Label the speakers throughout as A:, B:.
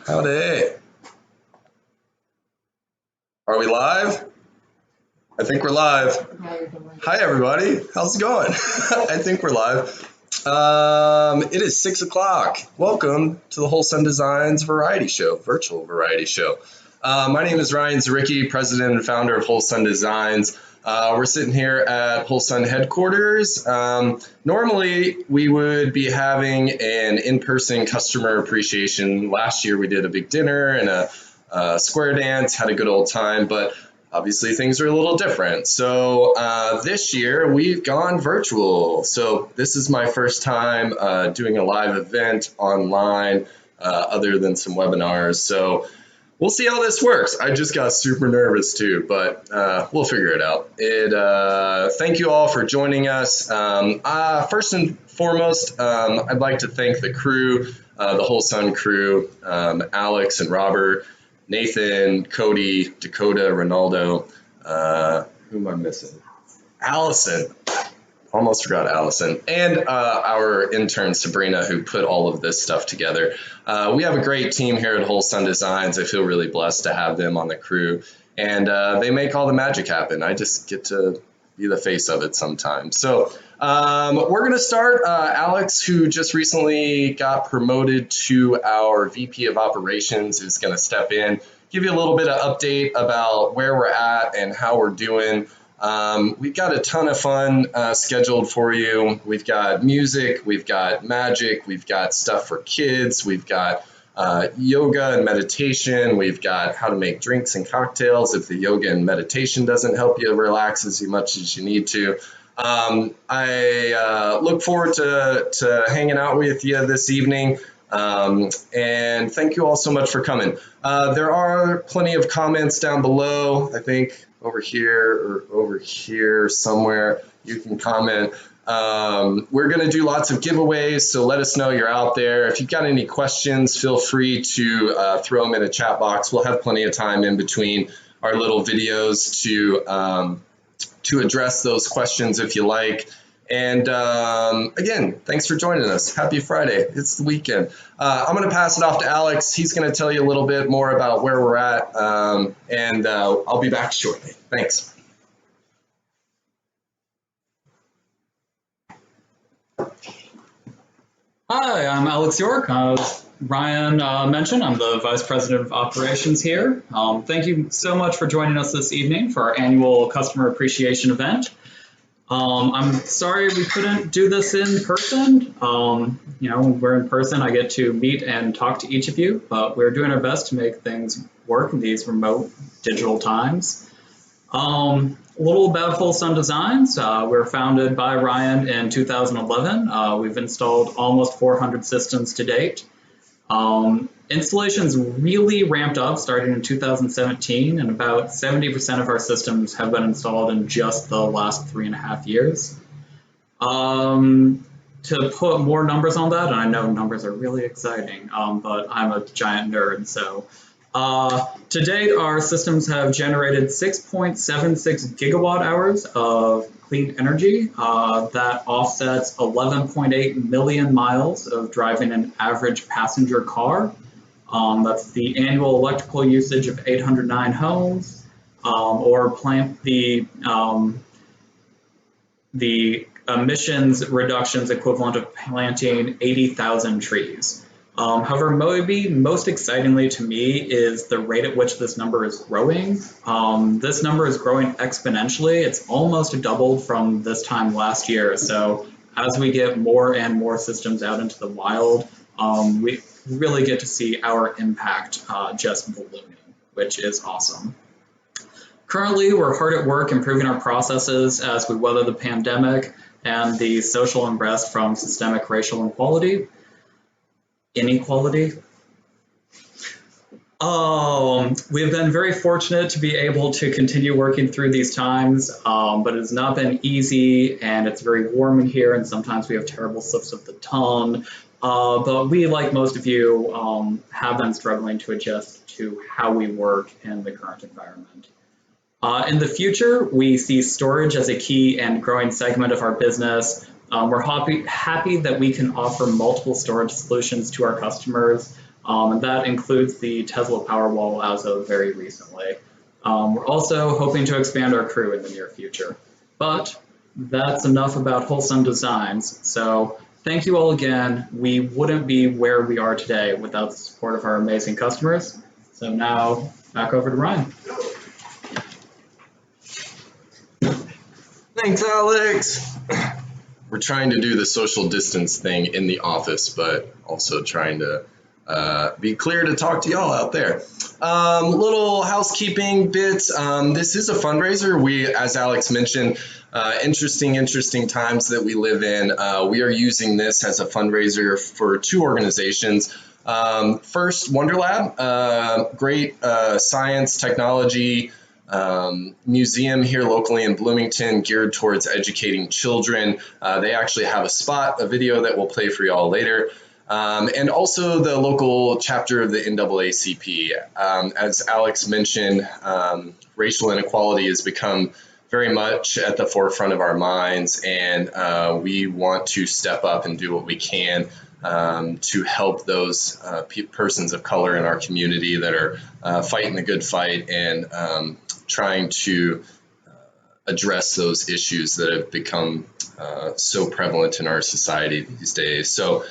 A: Howdy. Are we live? I think we're live. Hi, everybody. How's it going? I think we're live. It is 6 o'clock. Welcome to the Whole Sun Designs Variety Show, virtual variety show. My name is Ryan Zaricki, president and founder of Whole Sun Designs. We're sitting here at Whole Sun headquarters. Normally, we would be having an in-person customer appreciation. Last year, we did a big dinner and a square dance, had a good old time, but obviously things are a little different. So this year, we've gone virtual. So this is my first time doing a live event online other than some webinars. So we'll see how this works. I just got super nervous too, but we'll figure it out. Thank you all for joining us. First and foremost, I'd like to thank the crew, the Whole Sun crew, Alex and Robert, Nathan, Cody, Dakota, Ronaldo. Who am I missing? Allison. Almost forgot Allison, and our intern Sabrina, who put all of this stuff together. We have a great team here at Whole Sun Designs. I feel really blessed to have them on the crew, and they make all the magic happen. I just get to be the face of it sometimes. So we're going to start. Alex, who just recently got promoted to our VP of Operations, is going to step in, give you a little bit of update about where we're at and how we're doing. We've got a ton of fun scheduled for you. We've got music, we've got magic, we've got stuff for kids, we've got yoga and meditation, we've got how to make drinks and cocktails if the yoga and meditation doesn't help you relax as much as you need to. I look forward to hanging out with you this evening. And thank you all so much for coming. There are plenty of comments down below. I think over here or over here somewhere you can comment. We're going to do lots of giveaways, so let us know you're out there. If you've got any questions, feel free to throw them in a chat box. We'll have plenty of time in between our little videos to address those questions if you like. And again, thanks for joining us. Happy Friday. It's the weekend. I'm going to pass it off to Alex. He's going to tell you a little bit more about where we're at, and I'll be back shortly. Thanks.
B: Hi, I'm Alex York. Ryan mentioned I'm the Vice President of Operations here. Thank you so much for joining us this evening for our annual Customer Appreciation event. I'm sorry we couldn't do this in person. When we're in person, I get to meet and talk to each of you, but we're doing our best to make things work in these remote digital times. A little about Whole Sun Designs. We're founded by Ryan in 2011. We've installed almost 400 systems to date. Installations really ramped up starting in 2017, and about 70% of our systems have been installed in just the last 3.5 years. To put more numbers on that, and I know numbers are really exciting, but I'm a giant nerd, so to date our systems have generated 6.76 gigawatt hours of clean energy. That offsets 11.8 million miles of driving an average passenger car. That's the annual electrical usage of 809 homes, or plant the emissions reductions equivalent of planting 80,000 trees. However, maybe most excitingly to me is the rate at which this number is growing. This number is growing exponentially. It's almost doubled from this time last year. So as we get more and more systems out into the wild, we really get to see our impact just ballooning, which is awesome. Currently, we're hard at work improving our processes as we weather the pandemic and the social unrest from systemic racial inequality. We've been very fortunate to be able to continue working through these times, but it has not been easy, and it's very warm in here, and sometimes we have terrible slips of the tongue. But we, like most of you, have been struggling to adjust to how we work in the current environment. In the future, we see storage as a key and growing segment of our business. We're happy that we can offer multiple storage solutions to our customers. And that includes the Tesla Powerwall as of very recently. We're also hoping to expand our crew in the near future. But that's enough about Wholesome Designs. So thank you all again. We wouldn't be where we are today without the support of our amazing customers. So now back over to Ryan.
A: Thanks, Alex. We're trying to do the social distance thing in the office, but also trying to be clear to talk to y'all out there. Little housekeeping bits. This is a fundraiser. We, as Alex mentioned, interesting times that we live in. We are using this as a fundraiser for two organizations. First, WonderLab, great science, technology, museum here locally in Bloomington geared towards educating children. They actually have a video that we'll play for y'all later. And also the local chapter of the NAACP. As Alex mentioned, racial inequality has become very much at the forefront of our minds, and we want to step up and do what we can to help those persons of color in our community that are fighting the good fight and trying to address those issues that have become so prevalent in our society these days. So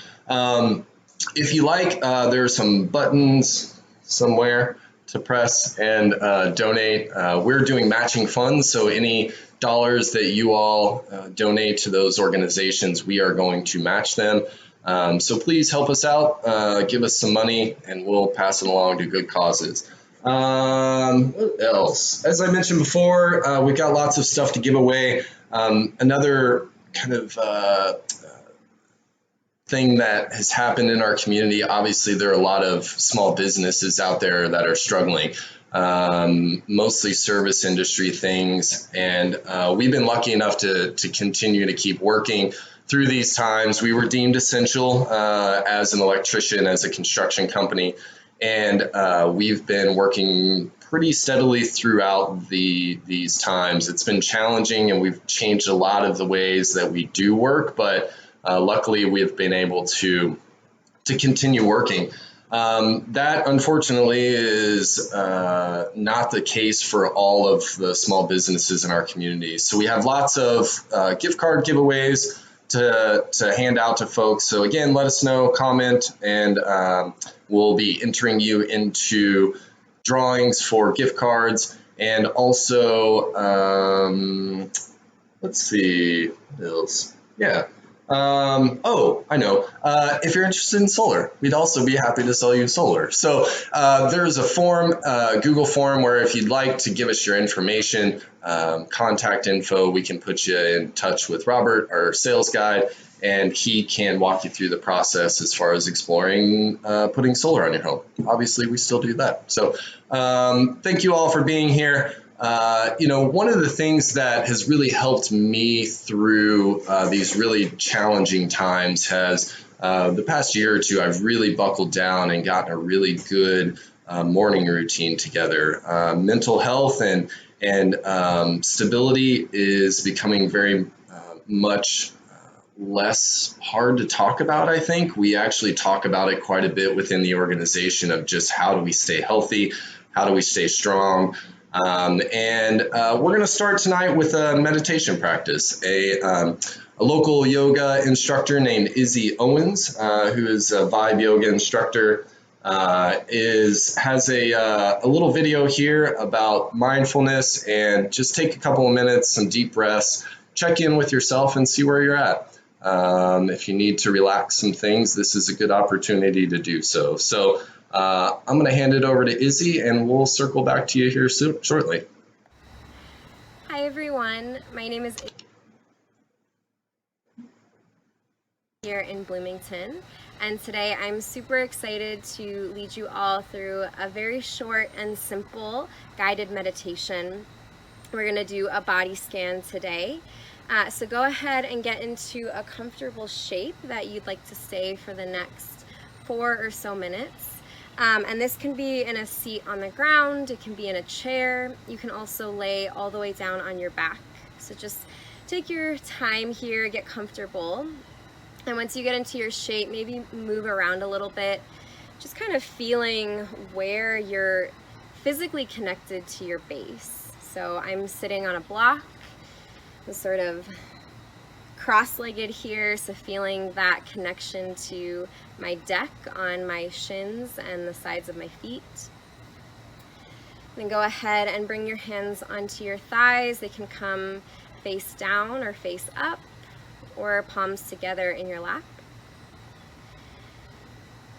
A: if you like, there are some buttons somewhere to press and donate. We're doing matching funds, so any dollars that you all donate to those organizations, we are going to match them. So please help us out, give us some money, and we'll pass it along to good causes. What else? As I mentioned before, we've got lots of stuff to give away. Another kind of thing that has happened in our community, obviously there are a lot of small businesses out there that are struggling, mostly service industry things, and we've been lucky enough to continue to keep working through these times. We were deemed essential as an electrician, as a construction company, and we've been working pretty steadily throughout these times. It's been challenging, and we've changed a lot of the ways that we do work, but luckily we've been able to continue working. That unfortunately is not the case for all of the small businesses in our community. So we have lots of gift card giveaways to hand out to folks. So again, let us know, comment, and we'll be entering you into drawings for gift cards. And also, let's see, what else? Yeah. Oh, I know. If you're interested in solar, we'd also be happy to sell you solar. So there's a form, Google form, where if you'd like to give us your information, contact info, we can put you in touch with Robert, our sales guide, and he can walk you through the process as far as exploring putting solar on your home. Obviously, we still do that. So thank you all for being here. One of the things that has really helped me through these really challenging times has the past year or two, I've really buckled down and gotten a really good morning routine together. Mental health and stability is becoming very much less hard to talk about, I think. We actually talk about it quite a bit within the organization of just how do we stay healthy, how do we stay strong. And we're going to start tonight with a meditation practice. A local yoga instructor named Izzy Owens, who is a Vibe yoga instructor, has a little video here about mindfulness, and just take a couple of minutes, some deep breaths, check in with yourself and see where you're at. If you need to relax some things, this is a good opportunity to do so. So I'm going to hand it over to Izzy, and we'll circle back to you here shortly.
C: Hi everyone, my name is Izzy here in Bloomington, and today I'm super excited to lead you all through a very short and simple guided meditation. We're going to do a body scan today. So go ahead and get into a comfortable shape that you'd like to stay for the next 4 or so minutes. And this can be in a seat on the ground, it can be in a chair, you can also lay all the way down on your back. So just take your time here, get comfortable, and once you get into your shape, maybe move around a little bit. just kind of feeling where you're physically connected to your base. So I'm sitting on a block, I'm sort of cross-legged here, so feeling that connection to my deck on my shins and the sides of my feet. Then go ahead and bring your hands onto your thighs. They can come face down or face up, or palms together in your lap.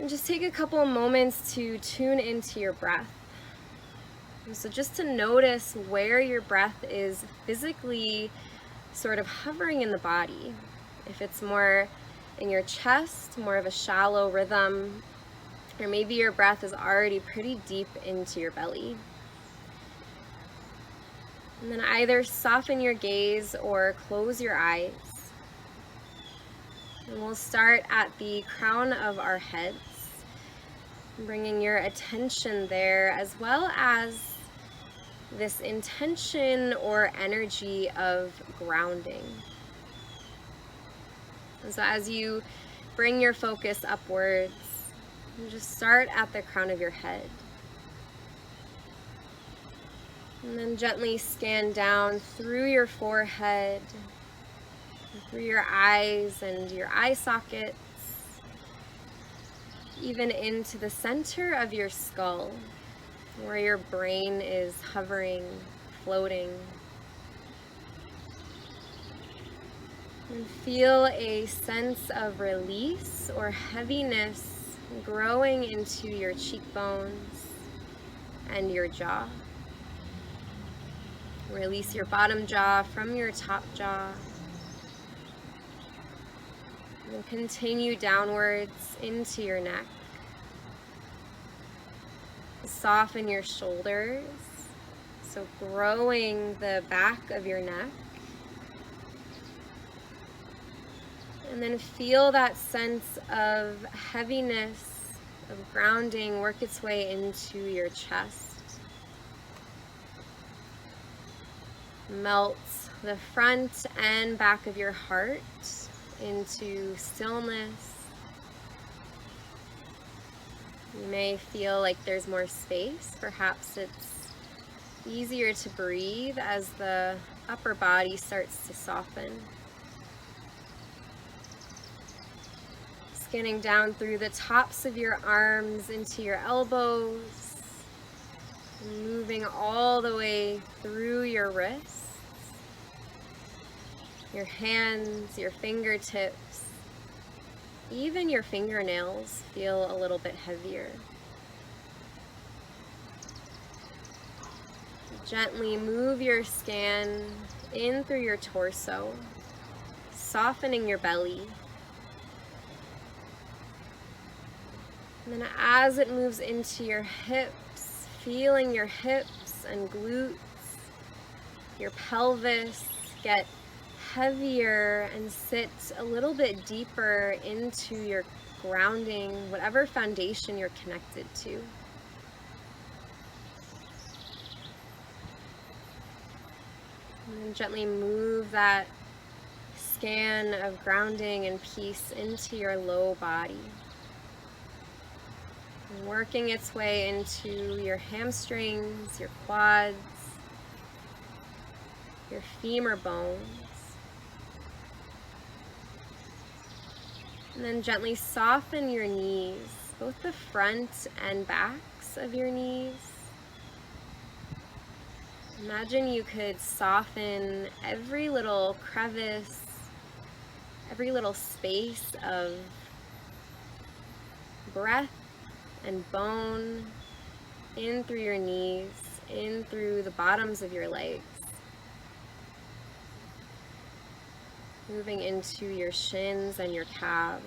C: And just take a couple of moments to tune into your breath. And so just to notice where your breath is physically sort of hovering in the body. If it's more in your chest, more of a shallow rhythm, or maybe your breath is already pretty deep into your belly. And then either soften your gaze or close your eyes. And we'll start at the crown of our heads, bringing your attention there, as well as this intention or energy of grounding. And so as you bring your focus upwards, you just start at the crown of your head. And then gently scan down through your forehead, through your eyes and your eye sockets, even into the center of your skull, where your brain is hovering, floating. And feel a sense of release or heaviness growing into your cheekbones and your jaw. Release your bottom jaw from your top jaw. And continue downwards into your neck. Soften your shoulders, so growing the back of your neck. And then feel that sense of heaviness, of grounding, work its way into your chest. Melt the front and back of your heart into stillness. You may feel like there's more space. Perhaps it's easier to breathe as the upper body starts to soften. Scanning down through the tops of your arms into your elbows, moving all the way through your wrists, your hands, your fingertips, even your fingernails feel a little bit heavier. Gently move your scan in through your torso, softening your belly. And then as it moves into your hips, feeling your hips and glutes, your pelvis get heavier and sit a little bit deeper into your grounding, whatever foundation you're connected to. And then gently move that scan of grounding and peace into your low body. Working its way into your hamstrings, your quads, your femur bones. And then gently soften your knees, both the front and backs of your knees. Imagine you could soften every little crevice, every little space of breath and bone in through your knees, in through the bottoms of your legs. Moving into your shins and your calves.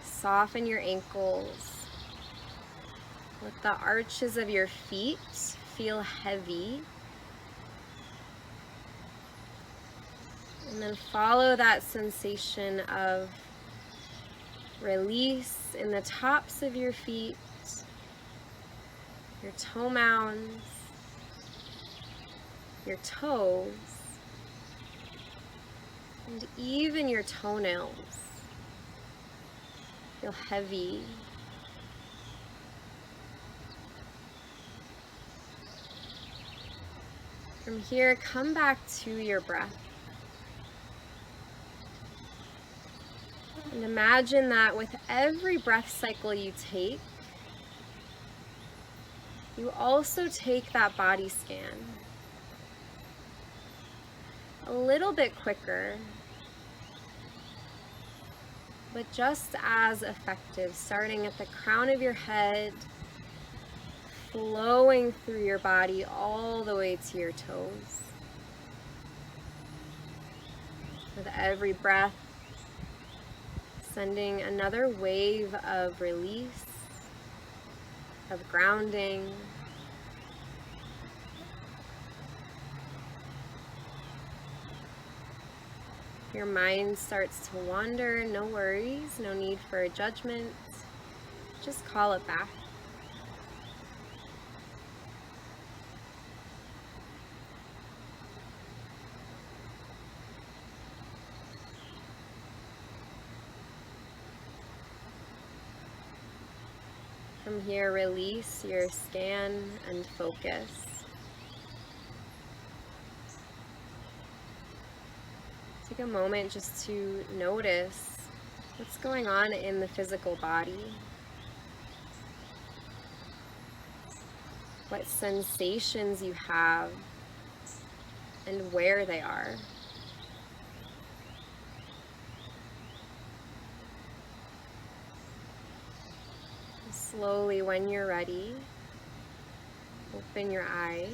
C: Soften your ankles. Let the arches of your feet feel heavy. And then follow that sensation of release in the tops of your feet, your toe mounds, your toes, and even your toenails. Feel heavy. From here, come back to your breath. And imagine that with every breath cycle you take, you also take that body scan a little bit quicker, but just as effective, starting at the crown of your head, flowing through your body all the way to your toes. With every breath, sending another wave of release, of grounding. Your mind starts to wander, no worries, no need for a judgment. Just call it back. From here, release your scan and focus. Take a moment just to notice what's going on in the physical body. What sensations you have and where they are. Slowly, when you're ready, open your eyes.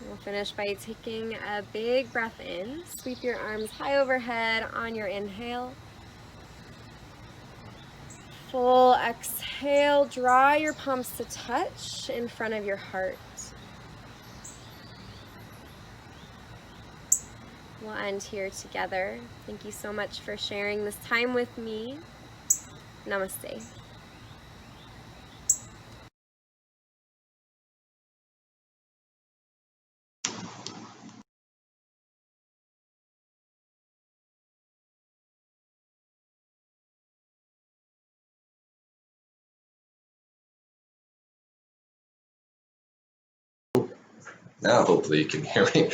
C: We'll finish by taking a big breath in. Sweep your arms high overhead on your inhale. Full exhale, draw your palms to touch in front of your heart. We'll end here together. Thank you so much for sharing this time with me. Namaste.
A: Now hopefully you can hear me.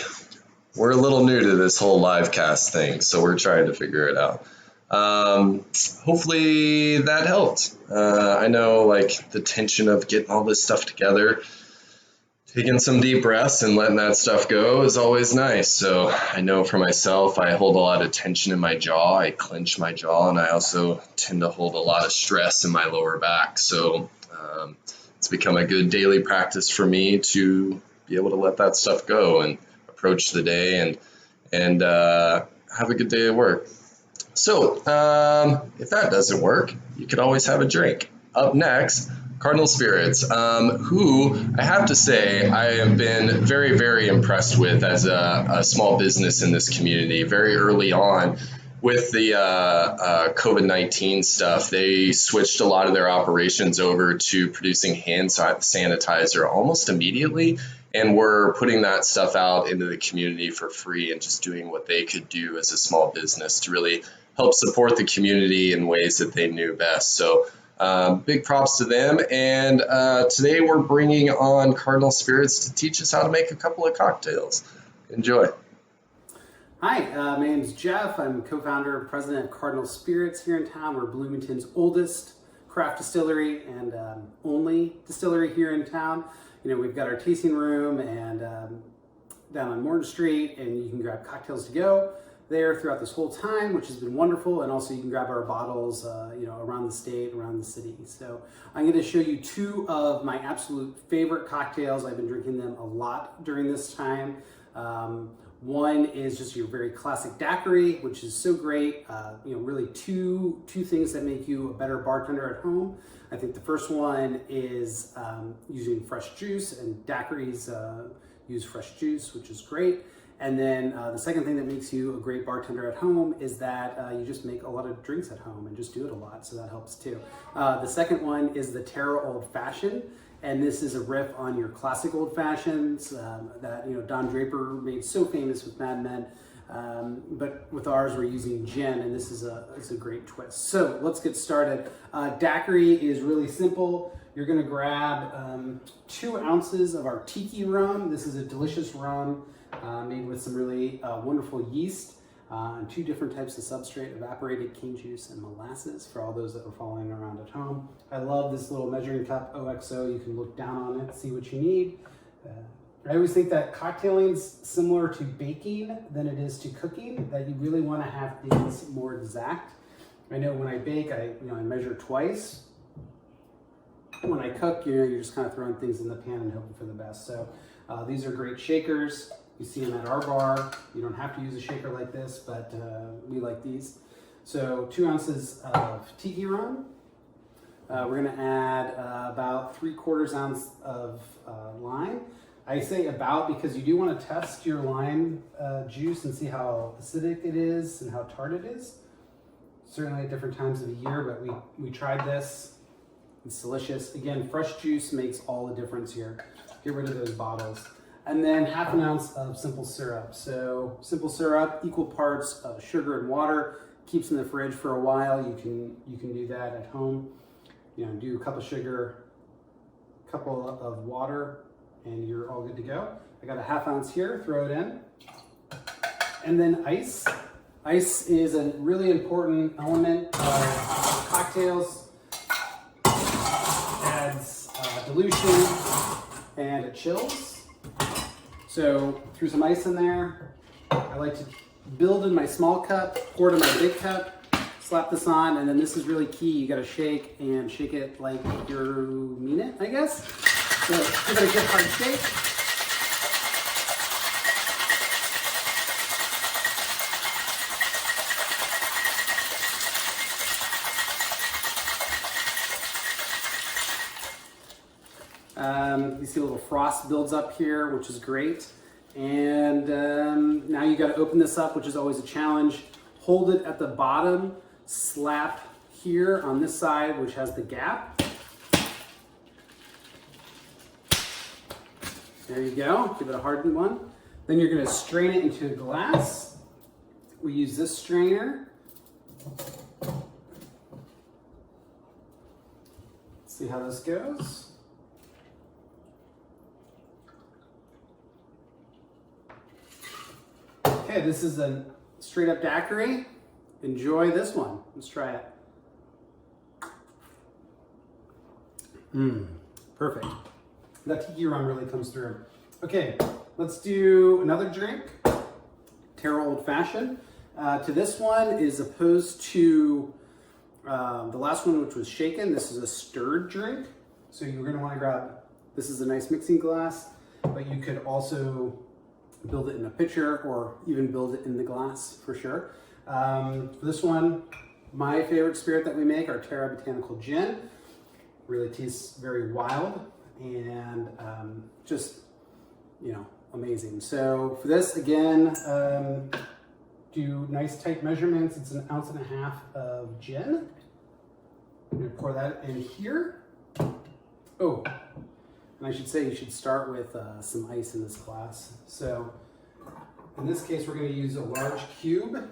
A: We're a little new to this whole live cast thing, so we're trying to figure it out. Hopefully that helped. I know like the tension of getting all this stuff together, taking some deep breaths and letting that stuff go is always nice. So I know for myself, I hold a lot of tension in my jaw. I clench my jaw, and I also tend to hold a lot of stress in my lower back. So it's become a good daily practice for me to be able to let that stuff go and approach the day and have a good day at work. So if that doesn't work, you could always have a drink. Up next, Cardinal Spirits, who I have to say I have been very, very impressed with as a small business in this community. Very early on with the COVID-19 stuff, they switched a lot of their operations over to producing hand sanitizer almost immediately, and were putting that stuff out into the community for free and just doing what they could do as a small business to really help support the community in ways that they knew best. So big props to them. And today we're bringing on Cardinal Spirits to teach us how to make a couple of cocktails. Enjoy.
D: Hi, my name is Jeff. I'm co-founder and president of Cardinal Spirits here in town. We're Bloomington's oldest craft distillery and only distillery here in town. You know, we've got our tasting room and down on Morton Street, and you can grab cocktails to go there throughout this whole time, which has been wonderful. And also you can grab our bottles, you know, around the state, around the city. So I'm going to show you two of my absolute favorite cocktails. I've been drinking them a lot during this time. One is just your very classic daiquiri, which is so great. You know, really two things that make you a better bartender at home. I think the first one is using fresh juice, and daiquiris use fresh juice, which is great. And then the second thing that makes you a great bartender at home is that you just make a lot of drinks at home and just do it a lot, so that helps too. The second one is the Terra Old Fashioned, and this is a riff on your classic old fashions that, you know, Don Draper made so famous with Mad Men. But with ours, we're using gin, and this is a great twist. So let's get started. Daiquiri is really simple. You're gonna grab 2 ounces of our tiki rum. This is a delicious rum made with some really wonderful yeast and 2 different types of substrate, evaporated cane juice and molasses for all those that are following around at home. I love this little measuring cup, OXO. You can look down on it, see what you need. I always think that cocktailing is similar to baking than it is to cooking, that you really want to have things more exact. I know when I bake, I measure twice. When I cook, you're just kind of throwing things in the pan and hoping for the best. So these are great shakers. You see them at our bar. You don't have to use a shaker like this, but we like these. So 2 ounces of tiki rum. We're gonna add about 3/4 ounce of lime. I say about because you do want to test your lime juice and see how acidic it is and how tart it is. Certainly at different times of the year, but we tried this. It's delicious. Again, fresh juice makes all the difference here. Get rid of those bottles. And then 1/2 ounce of simple syrup. So simple syrup, equal parts of sugar and water, keeps in the fridge for a while. You can do that at home. Do a cup of sugar, a couple of water, and you're all good to go. I got a 1/2 ounce here, throw it in. And then ice. Ice is a really important element of cocktails. Adds dilution and it chills. So threw some ice in there. I like to build in my small cup, pour it in my big cup, slap this on, and then this is really key. You gotta shake it like you mean it, I guess. So give it a good hard shake. You see a little frost builds up here, which is great. And now you got to open this up, which is always a challenge. Hold it at the bottom, slap here on this side, which has the gap. There you go, give it a hardened one. Then you're going to strain it into a glass. We use this strainer. See how this goes. Okay, this is a straight up daiquiri. Enjoy this one. Let's try it. Perfect. That tiki rum really comes through. Okay, let's do another drink. Terra Old Fashioned. To this one, is opposed to the last one, which was shaken. This is a stirred drink. So you're going to want to grab, this is a nice mixing glass, but you could also build it in a pitcher or even build it in the glass for sure. For this one, my favorite spirit that we make, our Terra Botanical Gin. Really tastes very wild and just, amazing. So for this, again, do nice tight measurements. It's 1.5 ounces of gin. I'm gonna pour that in here. Oh, and I should say you should start with some ice in this glass. So in this case, we're going to use a large cube.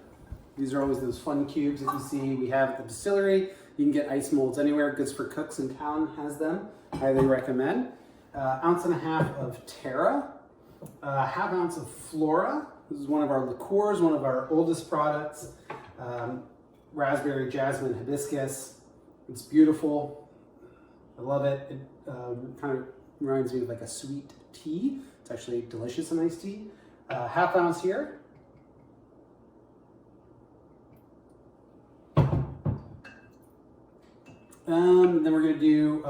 D: These are always those fun cubes that you see we have at the distillery. You can get ice molds anywhere. Goods for Cooks in town has them. Highly recommend. 1.5 ounces of Terra. 1/2 ounce of Flora. This is one of our liqueurs, one of our oldest products. Raspberry, jasmine, hibiscus. It's beautiful. I love it. It kind of reminds me of like a sweet tea. It's actually delicious in iced tea. 1/2 ounce here. Then we're going to do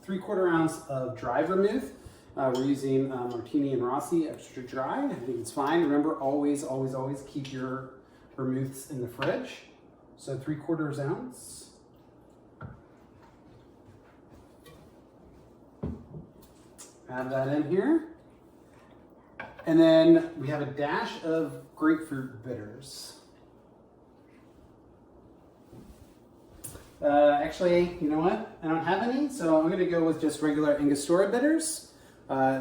D: 3/4 ounce of dry vermouth. We're using Martini and Rossi extra dry. I think it's fine. Remember, always, always, always keep your vermouths in the fridge. So 3/4 ounce. Add that in here. And then we have a dash of grapefruit bitters. Actually, you know what? I don't have any, so I'm going to go with just regular Angostura bitters.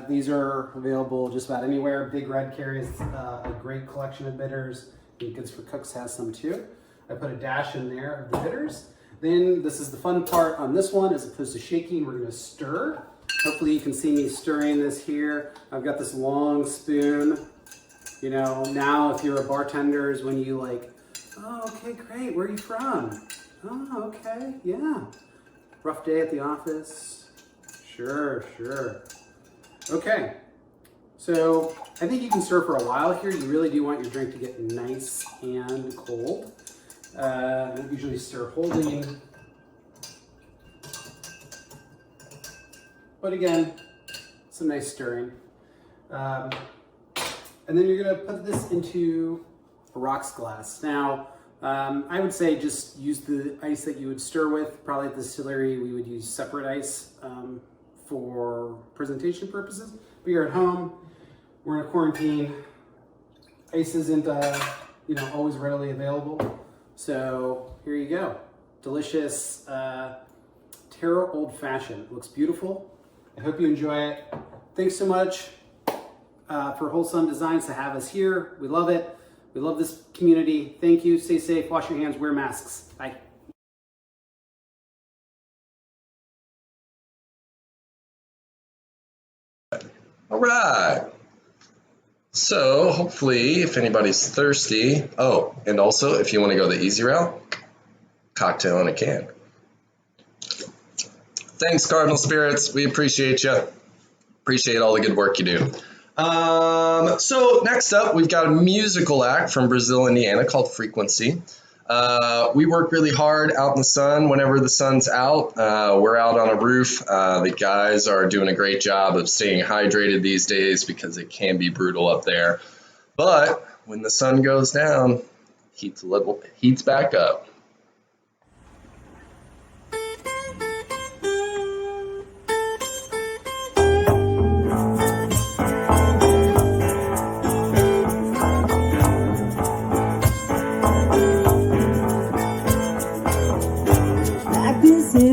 D: These are available just about anywhere. Big Red carries a great collection of bitters. Goods for Cooks has some too. I put a dash in there of the bitters. Then this is the fun part on this one, as opposed to shaking, we're gonna stir. Hopefully you can see me stirring this here. I've got this long spoon. You know, now if you're a bartender is when you like, oh, okay, great, where are you from? Oh, okay, yeah. Rough day at the office? Sure. Okay, so I think you can stir for a while here. You really do want your drink to get nice and cold. I usually stir holding. But again, some nice stirring. And then you're gonna put this into a rocks glass. Now, I would say just use the ice that you would stir with. Probably at the distillery, we would use separate ice for presentation purposes. But you're at home, we're in a quarantine. Ice isn't, always readily available. So here you go. Delicious Terra Old Fashioned. Looks beautiful. I hope you enjoy it. Thanks so much for Wholesome Designs to have us here. We love it. We love this community. Thank you. Stay safe. Wash your hands. Wear masks. Bye.
A: All right. So hopefully, if anybody's thirsty, oh, and also if you want to go the easy route, cocktail in a can. Thanks, Cardinal Spirits. We appreciate you. Appreciate all the good work you do. So next up, we've got a musical act from Brazil, Indiana called Frequency. We work really hard out in the sun. Whenever the sun's out, we're out on a roof. The guys are doing a great job of staying hydrated these days because it can be brutal up there. But when the sun goes down, heats back up.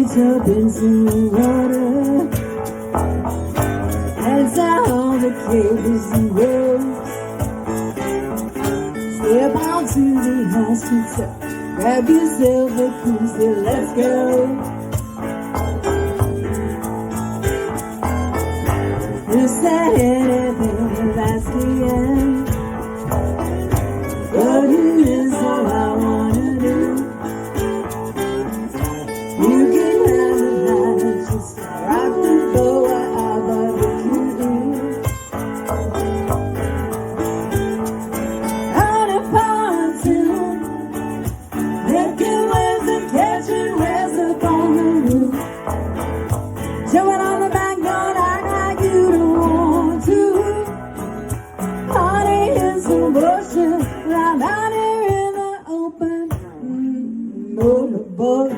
E: Up into the water, that's how the cables and ropes. Step out to the hospital, grab yourself a cruise, and let's go. Who said anything, that's the end. But it is all I wanna do. You can rock the boat wherever you do. On a pontoon, making waves and catching rays up on the roof. Jumping on the back, don't act like you don't want to. Honey, in some bushes, right out here in the open. Motorboat.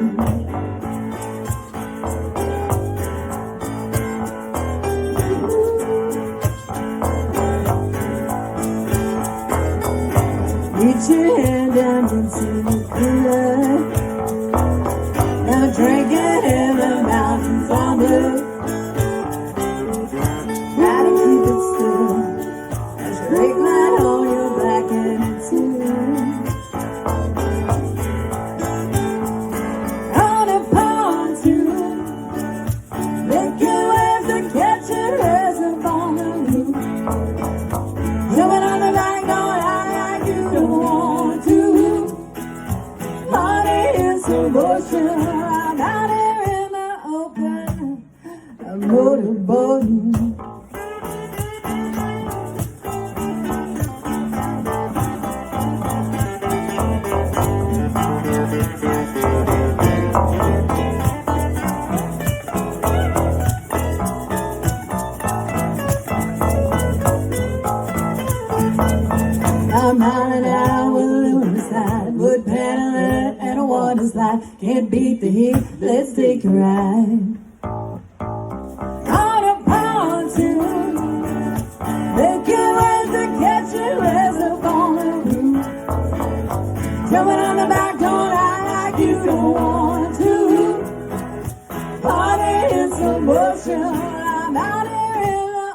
E: Reach your hand down into the cooler. Now drink it in the mountains on blue. Try to keep it still. There's great light on your back and it's on a pontoon, making waves and catching rays up on the roof. Jumping on the back, going out like you don't want to. Honey, in some ocean, I'm out here in the open, a motorboat. I'm out and out with a lunar side, wood paneling and a water slide. Can't beat the heat, let's take a ride. On a pontoon, making waves and catching rays up on the roof. Jumping on the back, don't act like you don't want to. Party in some ocean, I'm out here in the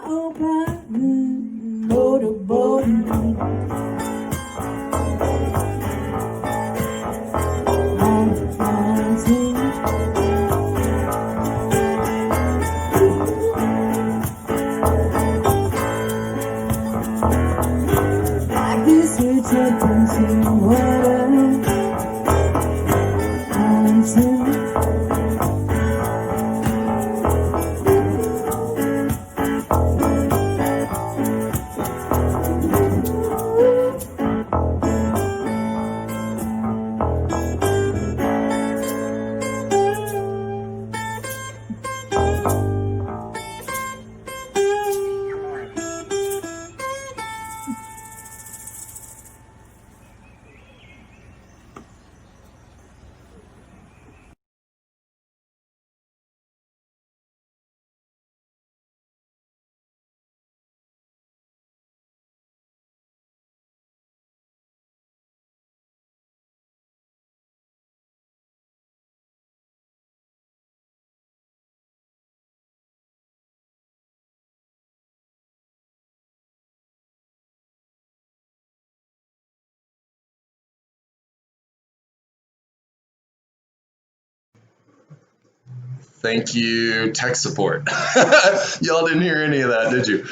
A: Thank you, tech support. Y'all didn't hear any of that, did you?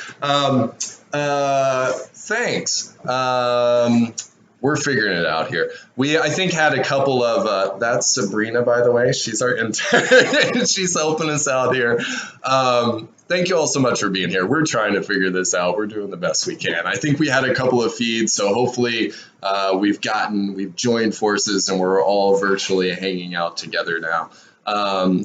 A: Thanks. We're figuring it out here. I think, had a couple of, that's Sabrina, by the way. She's our intern. She's helping us out here. Thank you all so much for being here. We're trying to figure this out. We're doing the best we can. I think we had a couple of feeds, so hopefully we've joined forces and we're all virtually hanging out together now.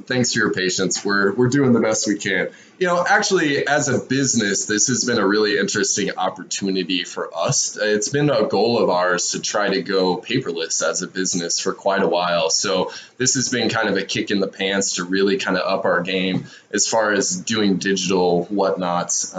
A: Thanks for your patience. We're doing the best we can. Actually, as a business, this has been a really interesting opportunity for us. It's been a goal of ours to try to go paperless as a business for quite a while. So this has been kind of a kick in the pants to really kind of up our game as far as doing digital whatnots.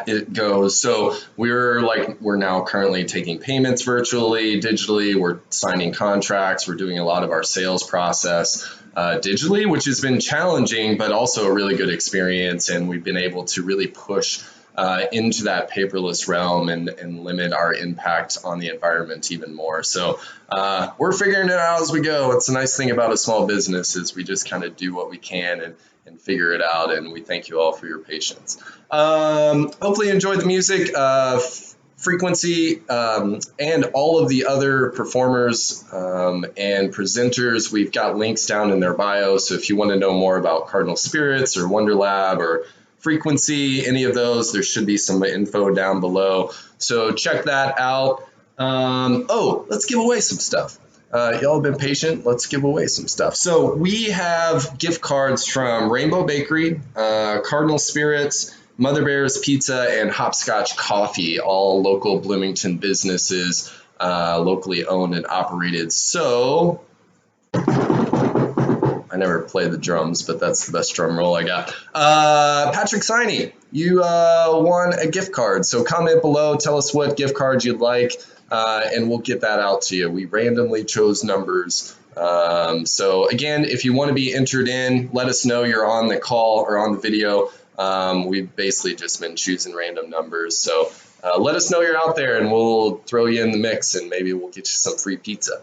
A: It goes. So we're now currently taking payments virtually, digitally. We're signing contracts. We're doing a lot of our sales process digitally, which has been challenging, but also a really good experience. And we've been able to really push into that paperless realm and limit our impact on the environment even more. So we're figuring it out as we go. It's a nice thing about a small business is we just kind of do what we can and figure it out. And we thank you all for your patience. Hopefully you enjoyed the music. Frequency and all of the other performers and presenters, we've got links down in their bio. So if you want to know more about Cardinal Spirits or Wonder Lab or Frequency, any of those, there should be some info down below. So check that out. Let's give away some stuff. Y'all have been patient. Let's give away some stuff. So we have gift cards from Rainbow Bakery, Cardinal Spirits, Mother Bear's Pizza, and Hopscotch Coffee, all local Bloomington businesses, locally owned and operated. So I never play the drums, but that's the best drum roll I got. Patrick Siney, you won a gift card. So comment below, tell us what gift card you'd like, and we'll get that out to you. We randomly chose numbers. So again, if you want to be entered in, let us know you're on the call or on the video. We've basically just been choosing random numbers. So let us know you're out there and we'll throw you in the mix and maybe we'll get you some free pizza.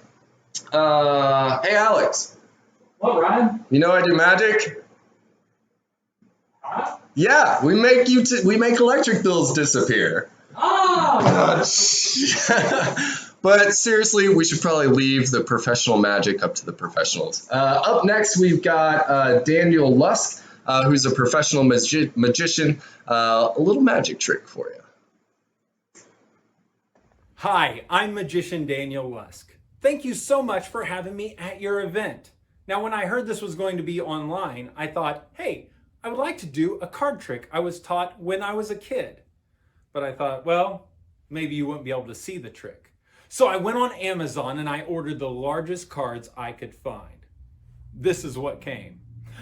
A: Hey, Alex.
B: What, Ryan?
A: You know I do magic?
B: Huh?
A: Yeah, we make electric bills disappear.
B: Oh!
A: But seriously, we should probably leave the professional magic up to the professionals. Up next, we've got Daniel Lusk, who's a professional magician. A little magic trick for you.
F: Hi, I'm Magician Daniel Lusk. Thank you so much for having me at your event. Now, when I heard this was going to be online, I thought, hey, I would like to do a card trick I was taught when I was a kid. But I thought, well, maybe you wouldn't be able to see the trick. So I went on Amazon and I ordered the largest cards I could find. This is what came.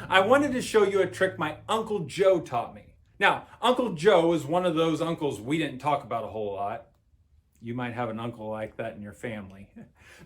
F: I wanted to show you a trick my Uncle Joe taught me. Now, Uncle Joe is one of those uncles we didn't talk about a whole lot. You might have an uncle like that in your family.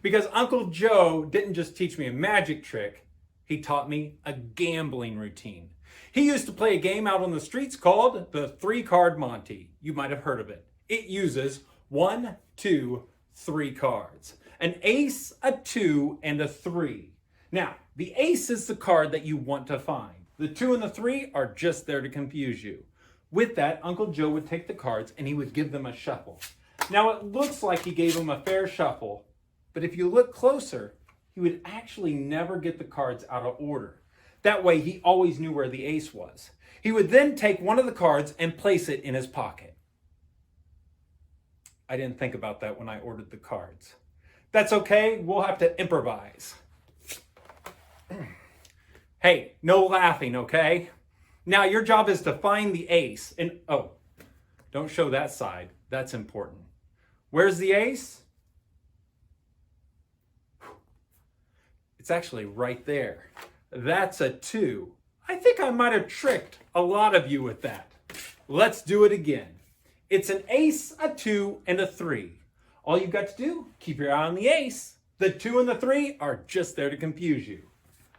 F: Because Uncle Joe didn't just teach me a magic trick, he taught me a gambling routine. He used to play a game out on the streets called the 3-card Monte. You might have heard of it. It uses 1, 2, 3 cards. An ace, a 2, and a 3. Now, the ace is the card that you want to find. The 2 and the 3 are just there to confuse you. With that, Uncle Joe would take the cards and he would give them a shuffle. Now, it looks like he gave them a fair shuffle, but if you look closer, he would actually never get the cards out of order. That way, he always knew where the ace was. He would then take one of the cards and place it in his pocket. I didn't think about that when I ordered the cards. That's okay, we'll have to improvise. Hey, no laughing, okay? Now your job is to find the ace. And oh, don't show that side. That's important. Where's the ace? It's actually right there. That's a 2. I think I might have tricked a lot of you with that. Let's do it again. It's an ace, a 2, and a 3. All you've got to do, keep your eye on the ace. The 2 and the 3 are just there to confuse you.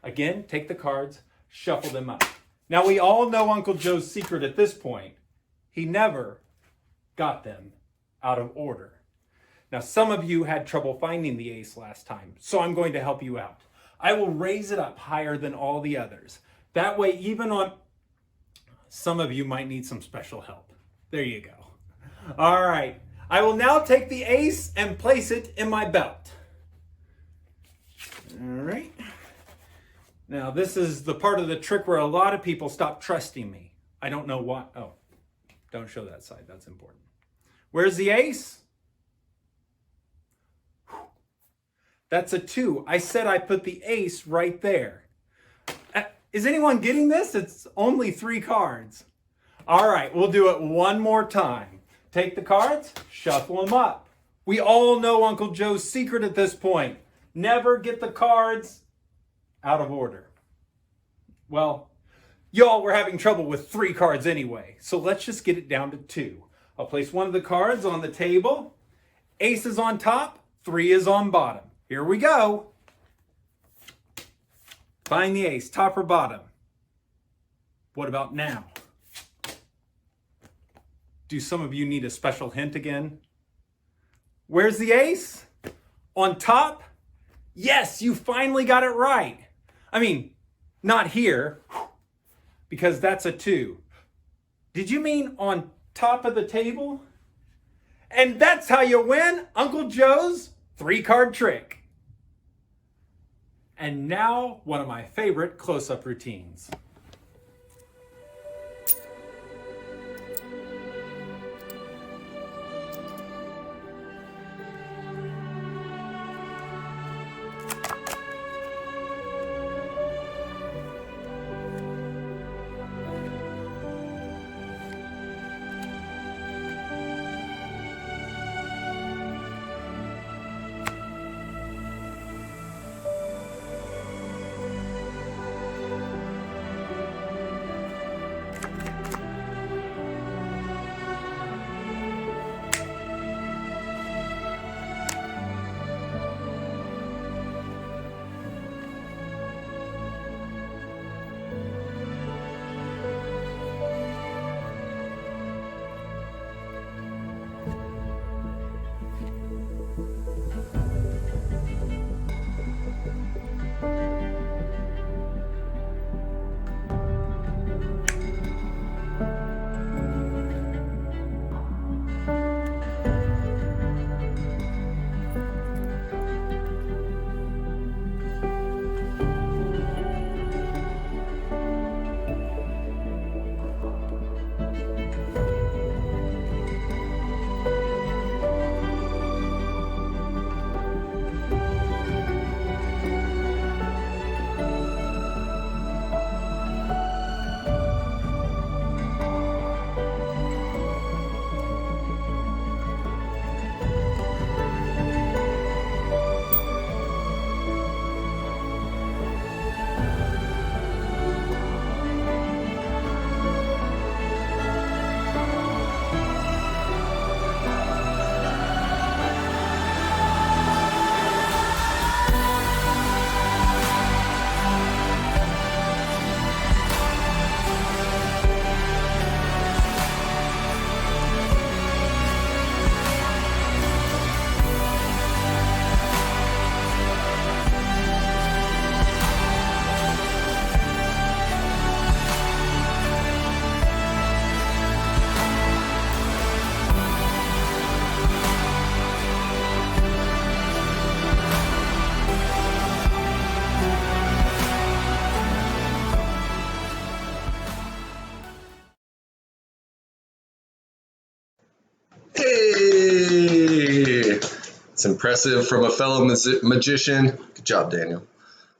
F: Again, take the cards, shuffle them up. Now we all know Uncle Joe's secret at this point. He never got them out of order. Now some of you had trouble finding the ace last time, so I'm going to help you out. I will raise it up higher than all the others. That way, even on, some of you might need some special help. There you go. All right, I will now take the ace and place it in my belt. All right. Now, this is the part of the trick where a lot of people stop trusting me. I don't know why. Oh, don't show that side. That's important. Where's the ace? That's a 2. I said I put the ace right there. Is anyone getting this? It's only 3 cards. All right, we'll do it one more time. Take the cards, shuffle them up. We all know Uncle Joe's secret at this point. Never get the cards out of order. Well, y'all were having trouble with 3 cards anyway, so let's just get it down to 2. I'll place one of the cards on the table. Ace is on top, 3 is on bottom. Here we go. Find the ace, top or bottom. What about now? Do some of you need a special hint again? Where's the ace? On top? Yes, you finally got it right. I mean, not here, because that's a 2. Did you mean on top of the table? And that's how you win Uncle Joe's 3-card trick. And now, one of my favorite close-up routines.
A: Hey! It's impressive from a fellow magician. Good job, Daniel.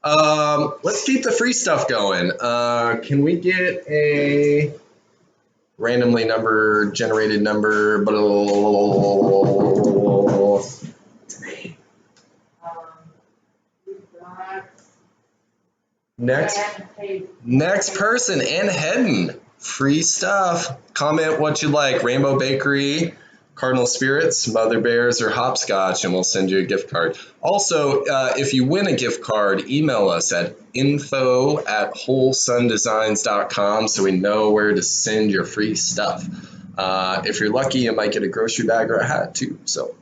A: Let's keep the free stuff going. Can we get a randomly generated number? Next person, Ann Hedden. Free stuff. Comment what you like. Rainbow Bakery, Cardinal Spirits, Mother Bears, or Hopscotch, and we'll send you a gift card. Also, if you win a gift card, email us at info@wholesundesigns.com so we know where to send your free stuff. If you're lucky, you might get a grocery bag or a hat too. So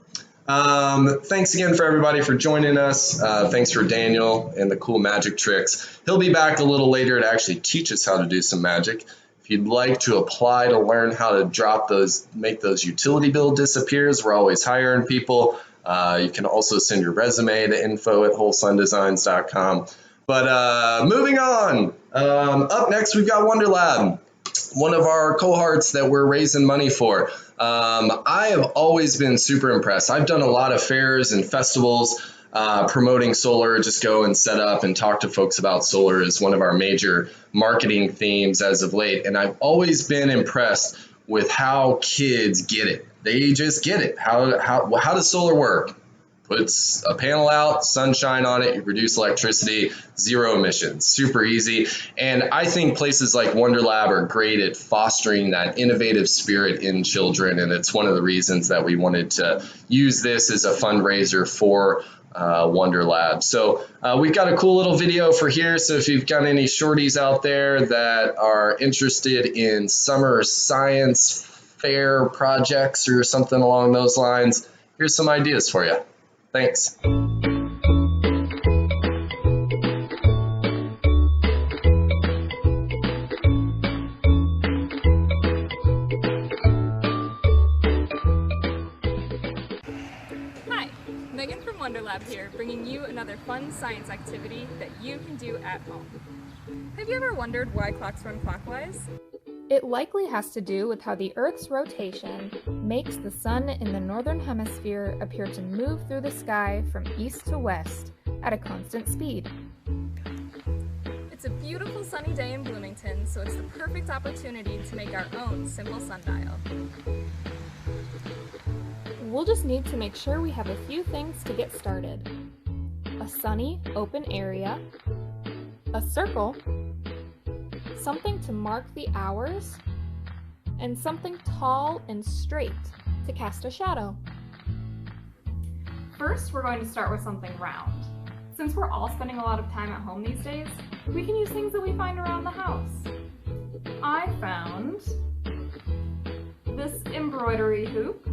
A: Thanks again for everybody for joining us. Thanks for Daniel and the cool magic tricks. He'll be back a little later to actually teach us how to do some magic. If you'd like to apply to learn how to make those utility bill disappears, we're always hiring people. You can also send your resume to info@wholesundesigns.com. But moving on, up next we've got Wonder Lab, one of our cohorts that we're raising money for. I have always been super impressed. I've done a lot of fairs and festivals promoting solar. Just go and set up and talk to folks about solar is one of our major marketing themes as of late. And I've always been impressed with how kids get it. They just get it. How does solar work? Puts a panel out, sunshine on it, you produce electricity, zero emissions, super easy. And I think places like Wonder Lab are great at fostering that innovative spirit in children. And it's one of the reasons that we wanted to use this as a fundraiser for Wonder Lab. So we've got a cool little video for here. So if you've got any shorties out there that are interested in summer science fair projects or something along those lines, here's some ideas for you. Thanks.
G: Hi, Megan from Wonder Lab here, bringing you another fun science activity that you can do at home. Have you ever wondered why clocks run clockwise?
H: It likely has to do with how the Earth's rotation makes the sun in the northern hemisphere appear to move through the sky from east to west at a constant speed.
G: It's a beautiful sunny day in Bloomington, so it's the perfect opportunity to make our own simple sundial.
H: We'll just need to make sure we have a few things to get started. A sunny, open area, a circle, something to mark the hours, and something tall and straight to cast a shadow.
I: First, we're going to start with something round. Since we're all spending a lot of time at home these days, we can use things that we find around the house. I found this embroidery hoop,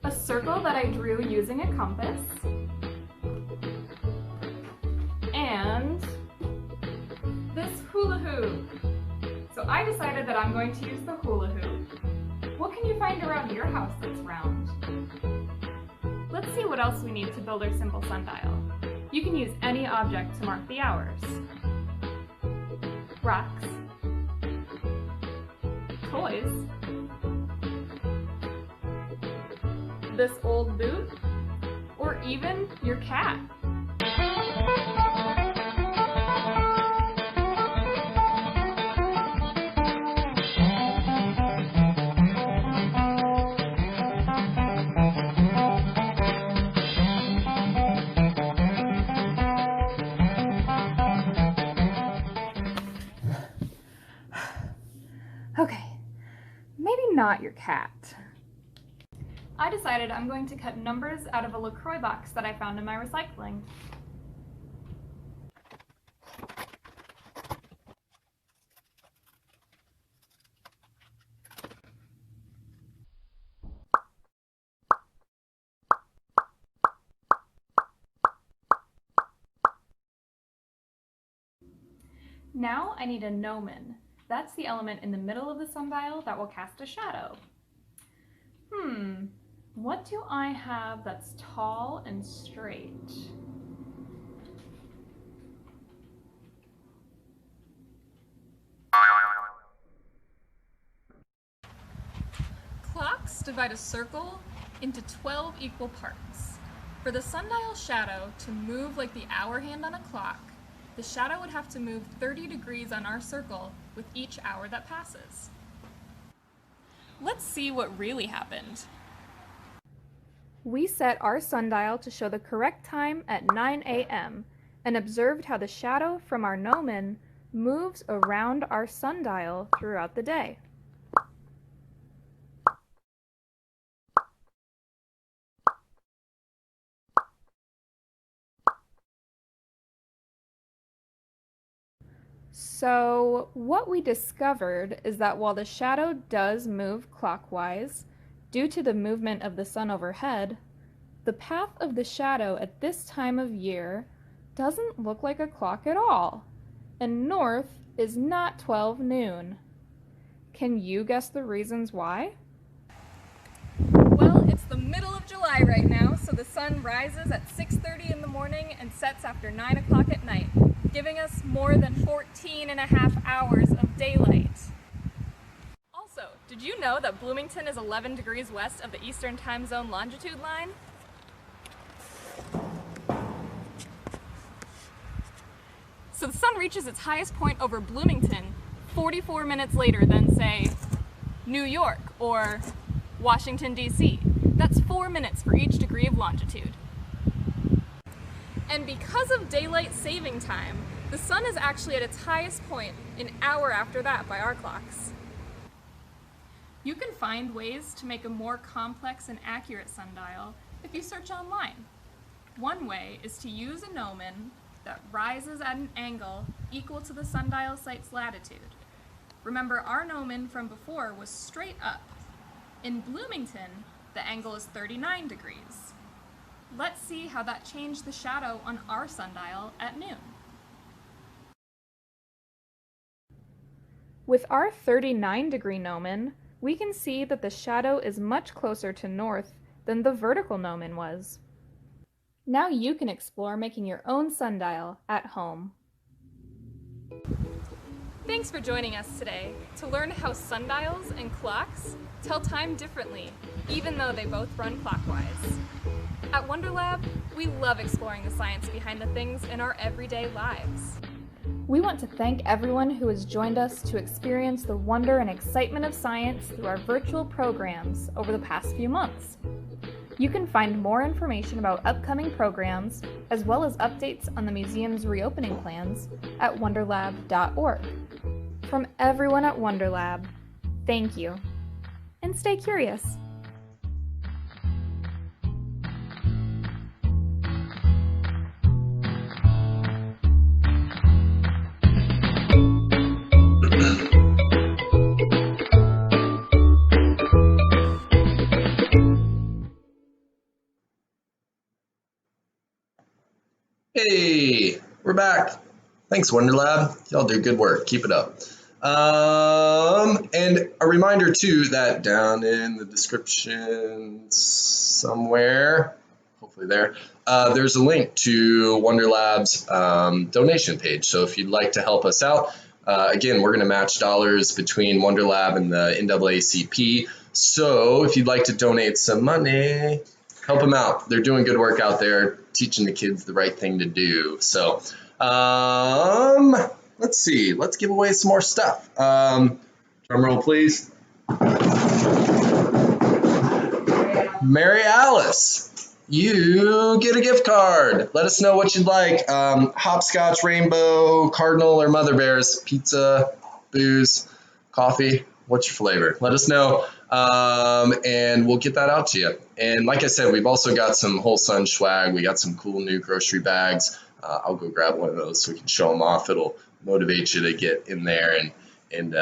I: a circle that I drew using a compass, and this hula hoop. So I decided that I'm going to use the hula hoop. What can you find around your house that's round? Let's see what else we need to build our simple sundial. You can use any object to mark the hours. Rocks, toys, this old boot, or even your cat.
H: Okay, maybe not your cat.
I: I decided I'm going to cut numbers out of a LaCroix box that I found in my recycling. Now I need a gnomon. That's the element in the middle of the sundial that will cast a shadow. What do I have that's tall and straight? Clocks divide a circle into 12 equal parts. For the sundial shadow to move like the hour hand on a clock, the shadow would have to move 30 degrees on our circle with each hour that passes. Let's see what really happened.
H: We set our sundial to show the correct time at 9 a.m. and observed how the shadow from our gnomon moves around our sundial throughout the day. So what we discovered is that while the shadow does move clockwise, due to the movement of the sun overhead, the path of the shadow at this time of year doesn't look like a clock at all, and north is not 12 noon. Can you guess the reasons why?
G: Well, it's the middle of July right now, so the sun rises at 6:30 in the morning and sets after 9 o'clock at night, giving us more than 14 and a half hours of daylight. Also, did you know that Bloomington is 11 degrees west of the Eastern Time Zone longitude line? So the sun reaches its highest point over Bloomington 44 minutes later than, say, New York or Washington, D.C. That's 4 minutes for each degree of longitude. And because of daylight saving time, the sun is actually at its highest point an hour after that by our clocks. You can find ways to make a more complex and accurate sundial if you search online. One way is to use a gnomon that rises at an angle equal to the sundial site's latitude. Remember, our gnomon from before was straight up. In Bloomington, the angle is 39 degrees. Let's see how that changed the shadow on our sundial at noon.
H: With our 39-degree gnomon, we can see that the shadow is much closer to north than the vertical gnomon was. Now you can explore making your own sundial at home.
G: Thanks for joining us today to learn how sundials and clocks tell time differently, even though they both run clockwise. At WonderLab, we love exploring the science behind the things in our everyday lives.
H: We want to thank everyone who has joined us to experience the wonder and excitement of science through our virtual programs over the past few months. You can find more information about upcoming programs, as well as updates on the museum's reopening plans at wonderlab.org. From everyone at WonderLab, thank you, and stay curious.
A: Hey, we're back. Thanks, WonderLab. Y'all do good work. Keep it up. And a reminder too that down in the description somewhere, hopefully there's a link to WonderLab's donation page. So if you'd like to help us out, again, we're going to match dollars between WonderLab and the NAACP. So if you'd like to donate some money, help them out. They're doing good work out there, teaching the kids the right thing to do. So, let's see. Let's give away some more stuff. Drum roll, please. Mary Alice, you get a gift card. Let us know what you'd like. Hopscotch, Rainbow, Cardinal, or Mother Bears. Pizza, booze, coffee. What's your flavor? Let us know. And we'll get that out to you. And like I said, we've also got some Whole Sun swag. We got some cool new grocery bags. I'll go grab one of those so we can show them off. It'll motivate you to get in there and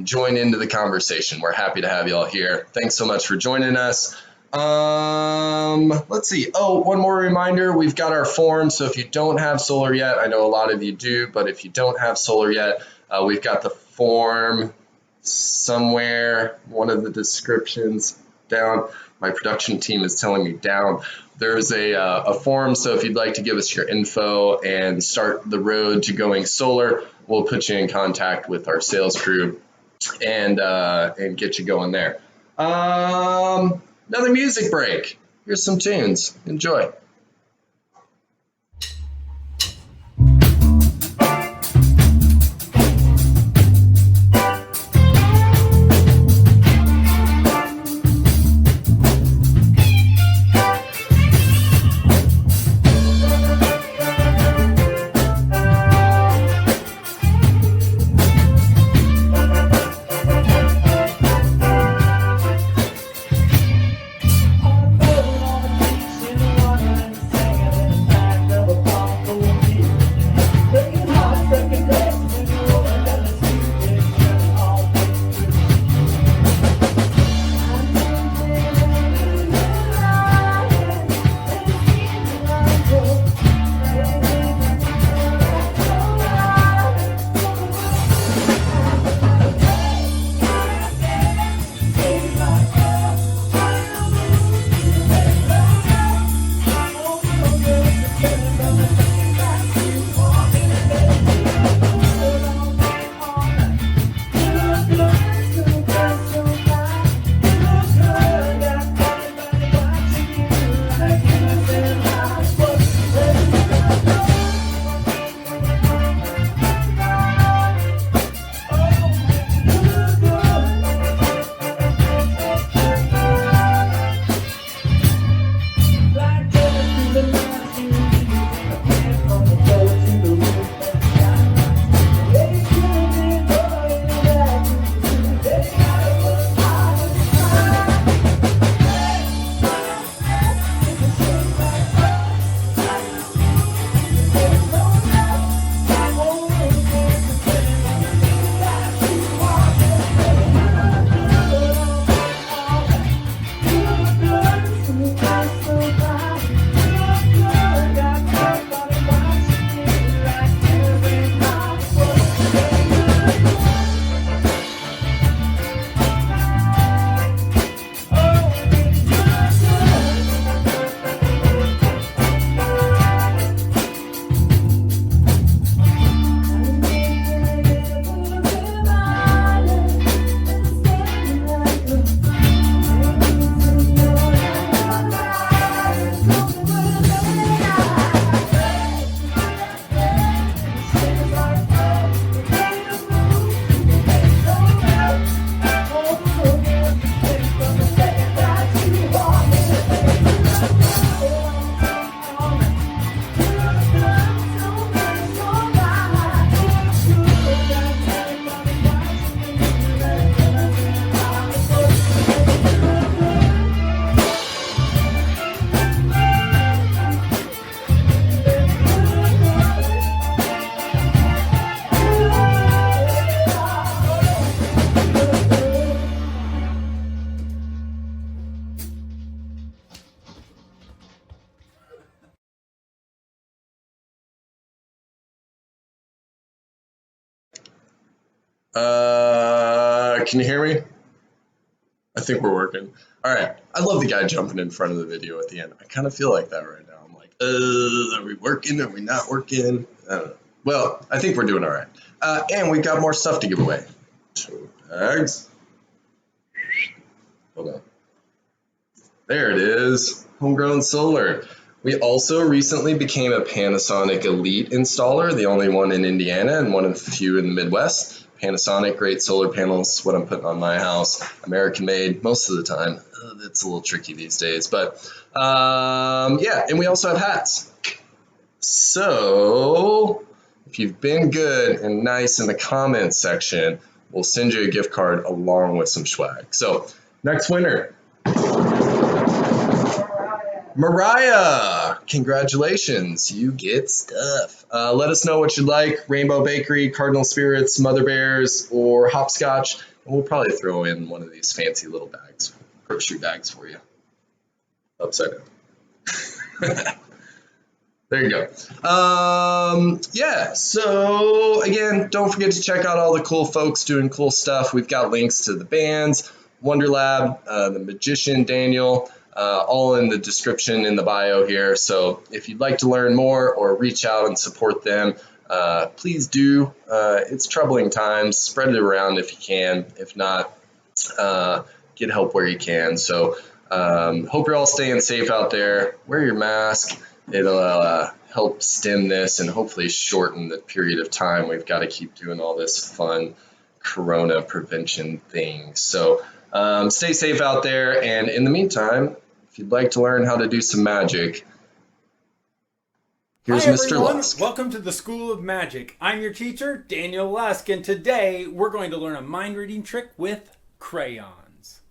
A: join into the conversation. We're happy to have you all here. Thanks so much for joining us. Let's see. Oh, one more reminder. We've got our form. So if you don't have solar yet, I know a lot of you do, but if you don't have solar yet, we've got the form somewhere, one of the descriptions down. My production team is telling me down. There's a form, so if you'd like to give us your info and start the road to going solar, we'll put you in contact with our sales crew and get you going there. Another music break. Here's some tunes. Enjoy.
E: Wonderland.
A: Can you hear me? I think we're working. All right. I love the guy jumping in front of the video at the end. I kind of feel like that right now. I'm like, are we working? Are we not working? I don't know. Well, I think we're doing all right. And we got more stuff to give away. So, bags. Hold on. There it is. Homegrown solar. We also recently became a Panasonic Elite installer, the only one in Indiana and one of the few in the Midwest. Panasonic, great solar panels, what I'm putting on my house. American made most of the time. It's a little tricky these days, but yeah, and we also have hats. So if you've been good and nice in the comments section, we'll send you a gift card along with some swag. So next winner, Mariah, congratulations, you get stuff. Let us know what you like, Rainbow Bakery, Cardinal Spirits, Mother Bears, or Hopscotch, and we'll probably throw in one of these fancy little bags, grocery bags for you. Upside down. There you go. Yeah, so again, don't forget to check out all the cool folks doing cool stuff. We've got links to the bands, Wonder Lab, the magician Daniel, all in the description in the bio here. So if you'd like to learn more or reach out and support them, please do. It's troubling times. Spread it around if you can. If not, get help where you can. So hope you're all staying safe out there. Wear your mask. It'll help stem this and hopefully shorten the period of time we've got to keep doing all this fun corona prevention thing. So stay safe out there. And in the meantime, if you'd like to learn how to do some magic, here's
F: Hi,
A: Mr.
F: everyone.
A: Lusk.
F: Welcome to the School of Magic. I'm your teacher, Daniel Lusk, and today we're going to learn a mind reading trick with crayons.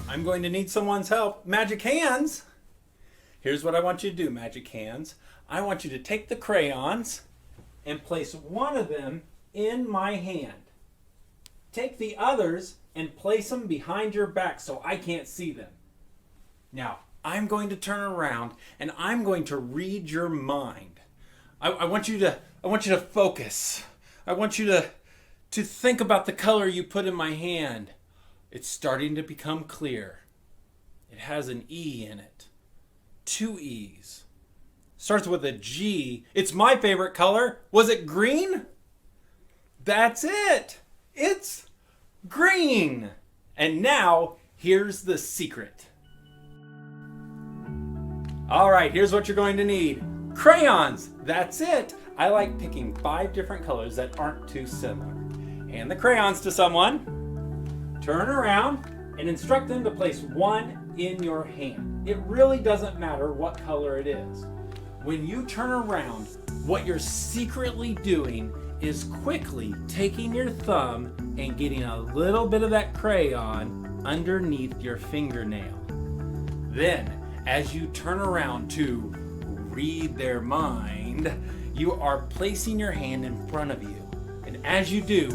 F: I'm going to need someone's help. Magic hands. Here's what I want you to do, Magic hands. I want you to take the crayons and place one of them in my hand. Take the others and place them behind your back so I can't see them. Now, I'm going to turn around and I'm going to read your mind. I want you to focus. I want you to think about the color you put in my hand. It's starting to become clear. It has an E in it. 2 E's. Starts with a G. It's my favorite color. Was it green? That's it. It's green. And now, here's the secret. All right, here's what you're going to need. Crayons. That's it. I like picking 5 different colors that aren't too similar. Hand the crayons to someone. Turn around and instruct them to place one in your hand. It really doesn't matter what color it is. When you turn around, what you're secretly doing is quickly taking your thumb and getting a little bit of that crayon underneath your fingernail. Then, as you turn around to read their mind, you are placing your hand in front of you. And as you do,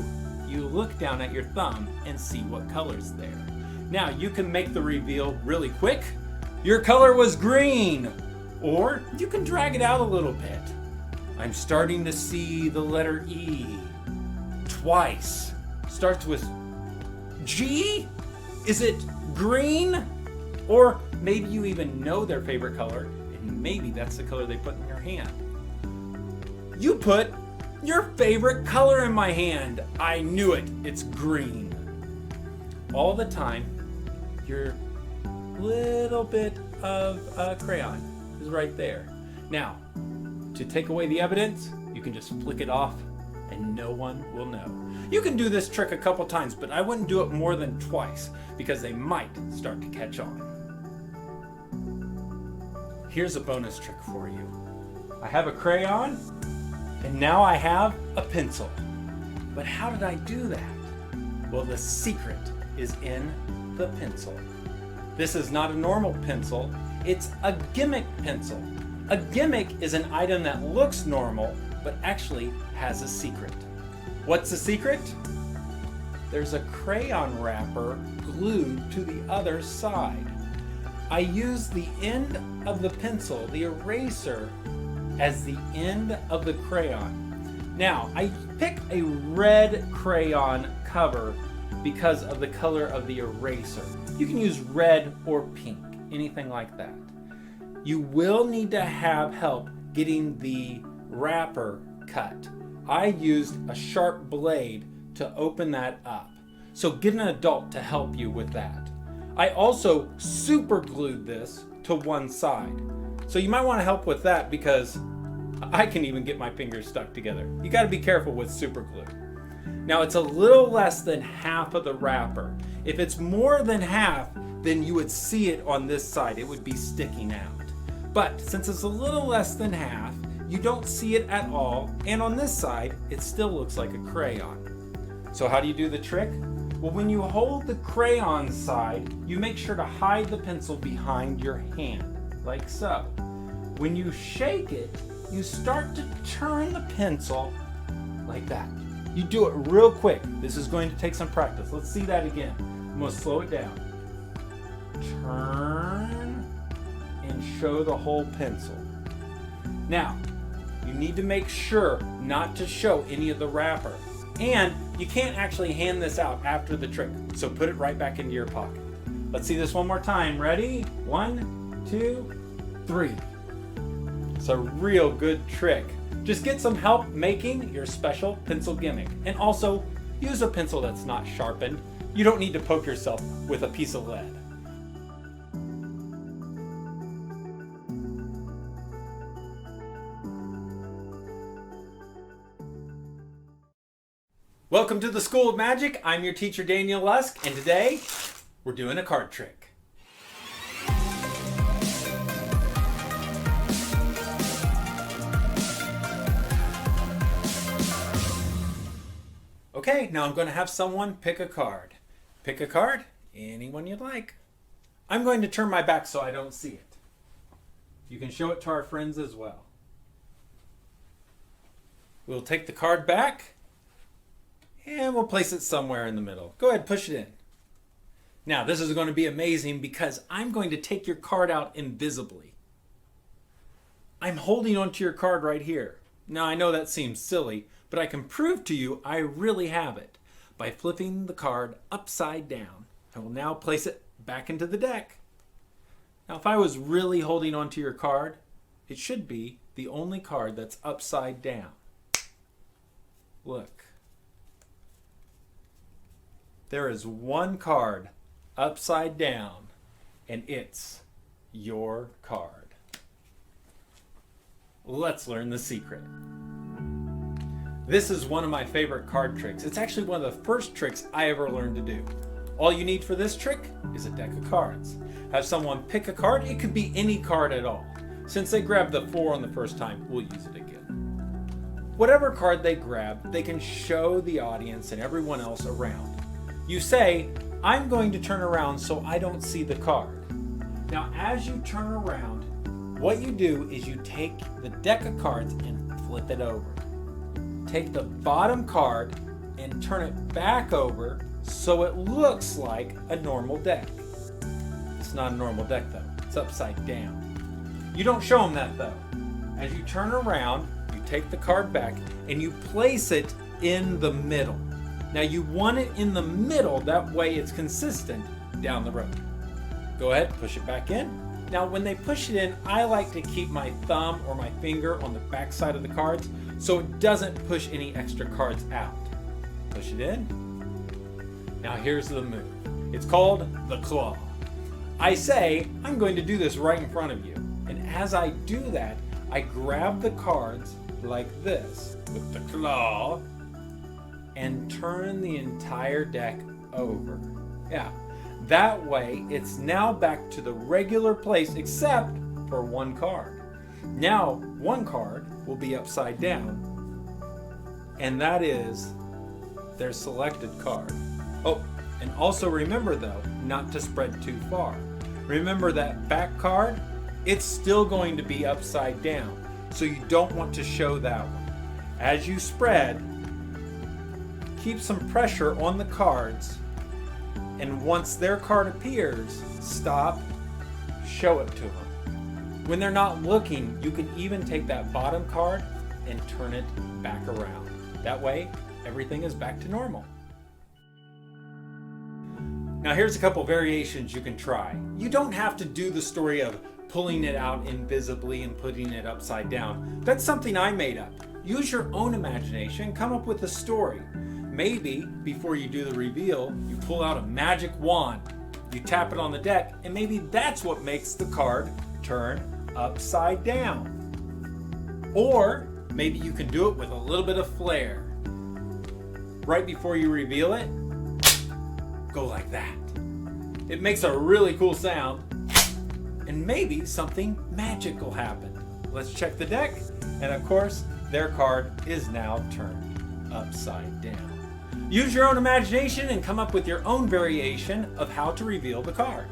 F: you look down at your thumb and see what color's there. Now, you can make the reveal really quick. Your color was green. Or you can drag it out a little bit. I'm starting to see the letter E twice. Starts with G? Is it green? Or maybe you even know their favorite color, and maybe that's the color they put in your hand. You put your favorite color in my hand. I knew it. It's green. All the time, your little bit of crayon is right there. Now, to take away the evidence, you can just flick it off and no one will know. You can do this trick a couple times, but I wouldn't do it more than twice because they might start to catch on. Here's a bonus trick for you. I have a crayon and now I have a pencil. But how did I do that? Well, the secret is in the pencil. This is not a normal pencil. It's a gimmick pencil. A gimmick is an item that looks normal, but actually has a secret. What's the secret? There's a crayon wrapper glued to the other side. I use the end of the pencil, the eraser, as the end of the crayon. Now, I pick a red crayon cover because of the color of the eraser. You can use red or pink, anything like that. You will need to have help getting the wrapper cut. I used a sharp blade to open that up. So get an adult to help you with that. I also super glued this to one side. So you might want to help with that because I can even get my fingers stuck together. You got to be careful with super glue. Now it's a little less than half of the wrapper. If it's more than half, then you would see it on this side. It would be sticking out. But since it's a little less than half, you don't see it at all. And on this side, it still looks like a crayon. So how do you do the trick? Well, when you hold the crayon side, you make sure to hide the pencil behind your hand, like so. When you shake it, you start to turn the pencil like that. You do it real quick. This is going to take some practice. Let's see that again. I'm going to slow it down. Turn and show the whole pencil. Now, you need to make sure not to show any of the wrapper. And you can't actually hand this out after the trick, so put it right back into your pocket. Let's see this one more time. Ready? 1, 2, 3. It's a real good trick. Just get some help making your special pencil gimmick. And also, use a pencil that's not sharpened. You don't need to poke yourself with a piece of lead. Welcome to the School of Magic. I'm your teacher, Daniel Lusk, and today we're doing a card trick. Okay, now I'm going to have someone pick a card. Pick a card, anyone you'd like. I'm going to turn my back so I don't see it. You can show it to our friends as well. We'll take the card back. And we'll place it somewhere in the middle. Go ahead, push it in. Now, this is going to be amazing because I'm going to take your card out invisibly. I'm holding onto your card right here. Now, I know that seems silly, but I can prove to you I really have it by flipping the card upside down. I will now place it back into the deck. Now, if I was really holding onto your card, it should be the only card that's upside down. Look. There is one card upside down, and it's your card. Let's learn the secret. This is one of my favorite card tricks. It's actually one of the first tricks I ever learned to do. All you need for this trick is a deck of cards. Have someone pick a card. It could be any card at all. Since they grabbed the 4 on the first time, we'll use it again. Whatever card they grab, they can show the audience and everyone else around. You say, I'm going to turn around so I don't see the card. Now, as you turn around, what you do is you take the deck of cards and flip it over. Take the bottom card and turn it back over so it looks like a normal deck. It's not a normal deck though, it's upside down. You don't show them that though. As you turn around, you take the card back and you place it in the middle. Now you want it in the middle, that way it's consistent down the road. Go ahead, push it back in. Now when they push it in, I like to keep my thumb or my finger on the back side of the cards so it doesn't push any extra cards out. Push it in. Now here's the move. It's called the claw. I say, I'm going to do this right in front of you. And as I do that, I grab the cards like this with the claw and turn the entire deck over. Yeah, that way it's now back to the regular place except for one card. Now one card will be upside down, and that is their selected card. Oh, and also remember though, not to spread too far. Remember that back card, it's still going to be upside down, so you don't want to show that one. As you spread, keep some pressure on the cards, and once their card appears, stop, show it to them. When they're not looking, you can even take that bottom card and turn it back around. That way, everything is back to normal. Now here's a couple variations you can try. You don't have to do the story of pulling it out invisibly and putting it upside down. That's something I made up. Use your own imagination, come up with a story. Maybe before you do the reveal, you pull out a magic wand, you tap it on the deck, and maybe that's what makes the card turn upside down. Or maybe you can do it with a little bit of flair. Right before you reveal it, go like that. It makes a really cool sound, and maybe something magical happen. Let's check the deck, and of course, their card is now turned upside down. Use your own imagination and come up with your own variation of how to reveal the card.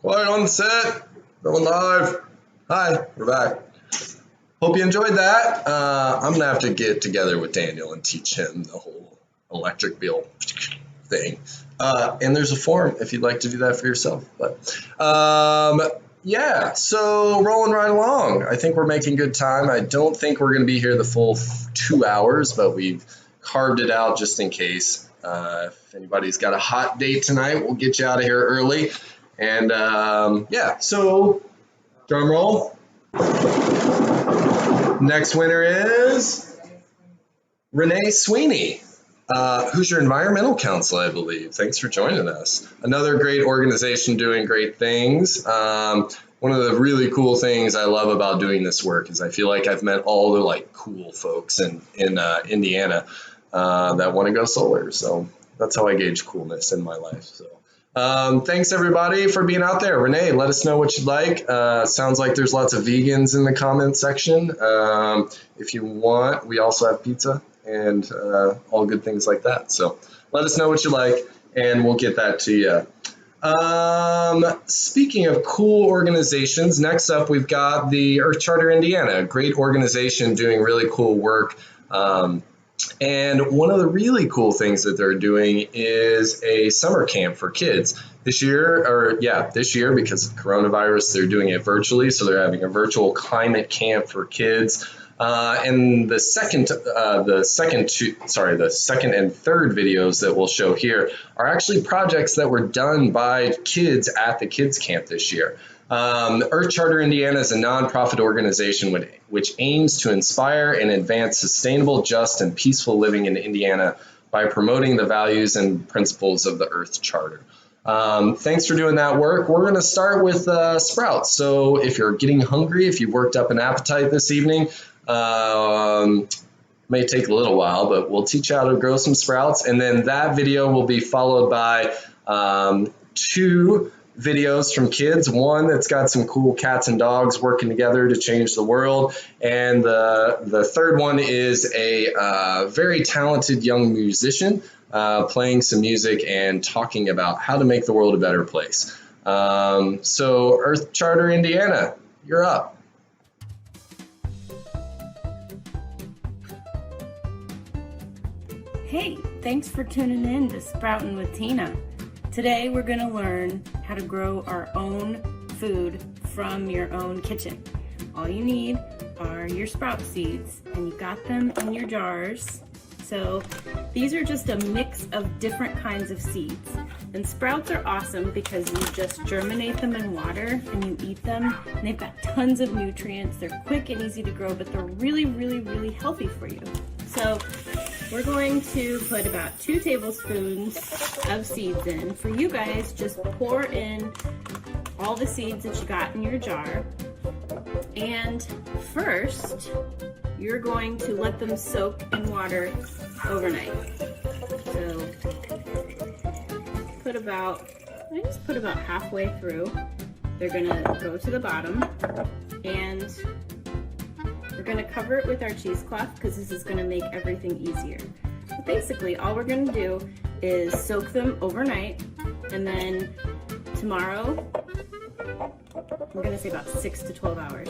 A: Quiet on the set, going live. Hi, we're back. Hope you enjoyed that. I'm gonna have to get together with Daniel and teach him the whole electric bill thing. And there's a form if you'd like to do that for yourself. But yeah, so rolling right along. I think we're making good time. I don't think we're gonna be here the full 2 hours, but we've carved it out just in case. If anybody's got a hot date tonight, we'll get you out of here early. And yeah, so drum roll. Next winner is Renee Sweeney, who's your environmental counsel, I believe. Thanks for joining us. Another great organization doing great things. One of the really cool things I love about doing this work is I feel like I've met all the like cool folks in Indiana that want to go solar. So that's how I gauge coolness in my life. So. Thanks everybody for being out there. Renee, let us know what you'd like. Sounds like there's lots of vegans in the comment section. If you want, we also have pizza and all good things like that. So let us know what you like and we'll get that to you. Speaking of cool organizations, next up we've got the Earth Charter Indiana, a great organization doing really cool work. And one of the really cool things that they're doing is a summer camp for kids. This year because of coronavirus, they're doing it virtually. So they're having a virtual climate camp for kids. And the second and third videos that we'll show here are actually projects that were done by kids at the kids camp this year. Earth Charter Indiana is a nonprofit organization which aims to inspire and advance sustainable, just, and peaceful living in Indiana by promoting the values and principles of the Earth Charter. Thanks for doing that work. We're going to start with sprouts. So if you're getting hungry, if you worked up an appetite this evening, may take a little while, but we'll teach you how to grow some sprouts. And then that video will be followed by 2 videos from kids, one that's got some cool cats and dogs working together to change the world, and the third one is a very talented young musician playing some music and talking about how to make the world a better place. So Earth Charter Indiana, you're up.
J: Hey, thanks for tuning in to Sproutin' with Tina. Today we're going to learn how to grow our own food from your own kitchen. All you need are your sprout seeds, and you got them in your jars. So these are just a mix of different kinds of seeds. And sprouts are awesome because you just germinate them in water and you eat them. And they've got tons of nutrients. They're quick and easy to grow, but they're really, really, really healthy for you. So we're going to put about 2 tablespoons of seeds in. For you guys, just pour in all the seeds that you got in your jar. And first, you're going to let them soak in water overnight. So I just put about halfway through. They're gonna go to the bottom, and we're gonna cover it with our cheesecloth because this is gonna make everything easier. But basically, all we're gonna do is soak them overnight, and then tomorrow we're gonna say about 6 to 12 hours.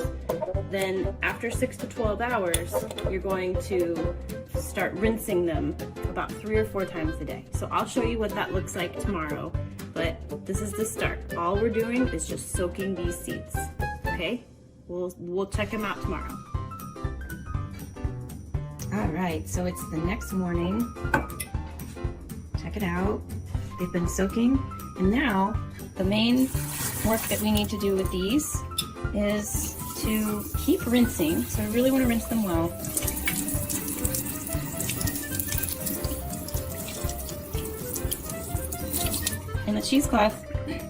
J: Then after 6 to 12 hours, you're going to start rinsing them about 3 or 4 times a day. So I'll show you what that looks like tomorrow, but this is the start. All we're doing is just soaking these seeds, okay? We'll check them out tomorrow. All right, so it's the next morning. Check it out. They've been soaking, and now the main work that we need to do with these is to keep rinsing. So I really want to rinse them well. And the cheesecloth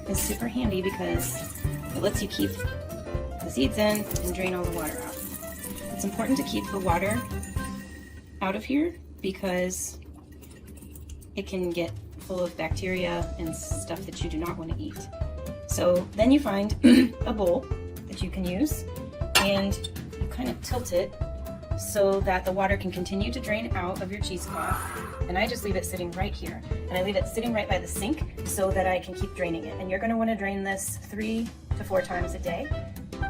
J: is super handy because it lets you keep the seeds in and drain all the water out. It's important to keep the water out of here because it can get full of bacteria and stuff that you do not want to eat. So then you find a bowl that you can use and you kind of tilt it so that the water can continue to drain out of your cheesecloth. And I just leave it sitting right here. And I leave it sitting right by the sink so that I can keep draining it. And you're going to want to drain this 3 to 4 times a day.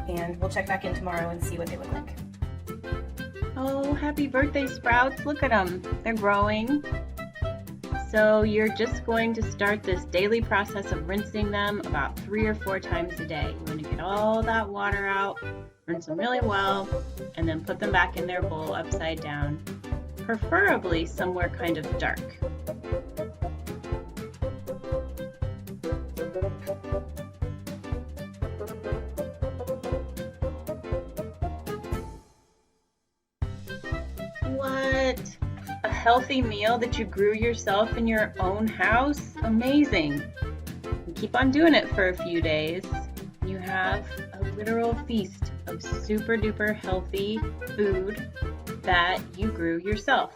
J: And we'll check back in tomorrow and see what they look like.
K: Oh, happy birthday, Sprouts. Look at them. They're growing. So you're just going to start this daily process of rinsing them about 3 or 4 times a day. You want to get all that water out, rinse them really well, and then put them back in their bowl upside down, preferably somewhere kind of dark. What? A healthy meal that you grew yourself in your own house? Amazing. And keep on doing it for a few days. You have a literal feast of super duper healthy food that you grew yourself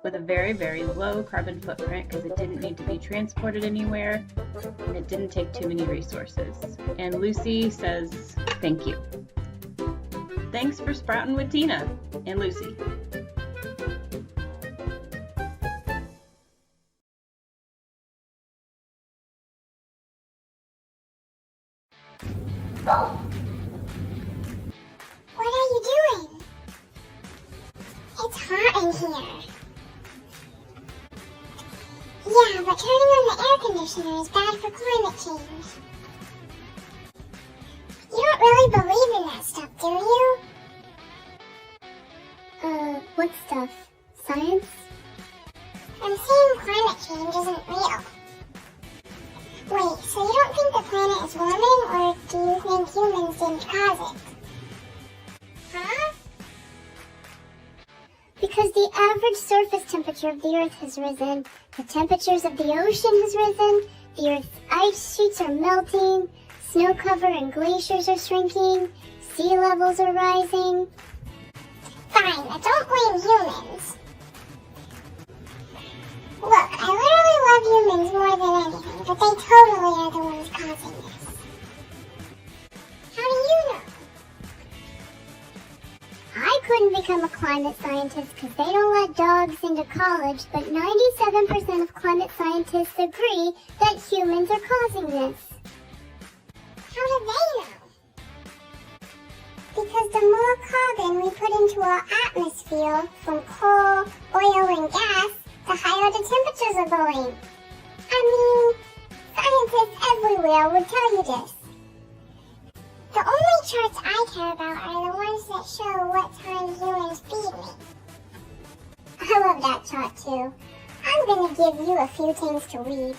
K: with a very, very low carbon footprint because it didn't need to be transported anywhere and it didn't take too many resources. And Lucy says thank you. Thanks for sprouting with Tina and Lucy.
L: What are you doing? It's hot in here. Yeah, but turning on the air conditioner is bad for climate change. You don't really believe in that stuff, do you? What stuff? Science? I'm saying climate change isn't real. Wait, so you don't think the planet is warming, or do you think humans didn't cause it? Huh? Because the average surface temperature of the Earth has risen, the temperatures of the ocean has risen, the Earth's ice sheets are melting, snow cover and glaciers are shrinking, sea levels are rising. Fine, now don't blame humans. Look, I literally love humans more than anything, but they totally are the ones causing this. How do you know? I couldn't become a climate scientist because they don't let dogs into college, but 97% of climate scientists agree that humans are causing this. How do they know? Because the more carbon we put into our atmosphere from coal, oil, and gas, the higher the temperatures are going. I mean, scientists everywhere would tell you this. The only charts I care about are the ones that show what time humans feed me. I love that chart too. I'm gonna give you a few things to read.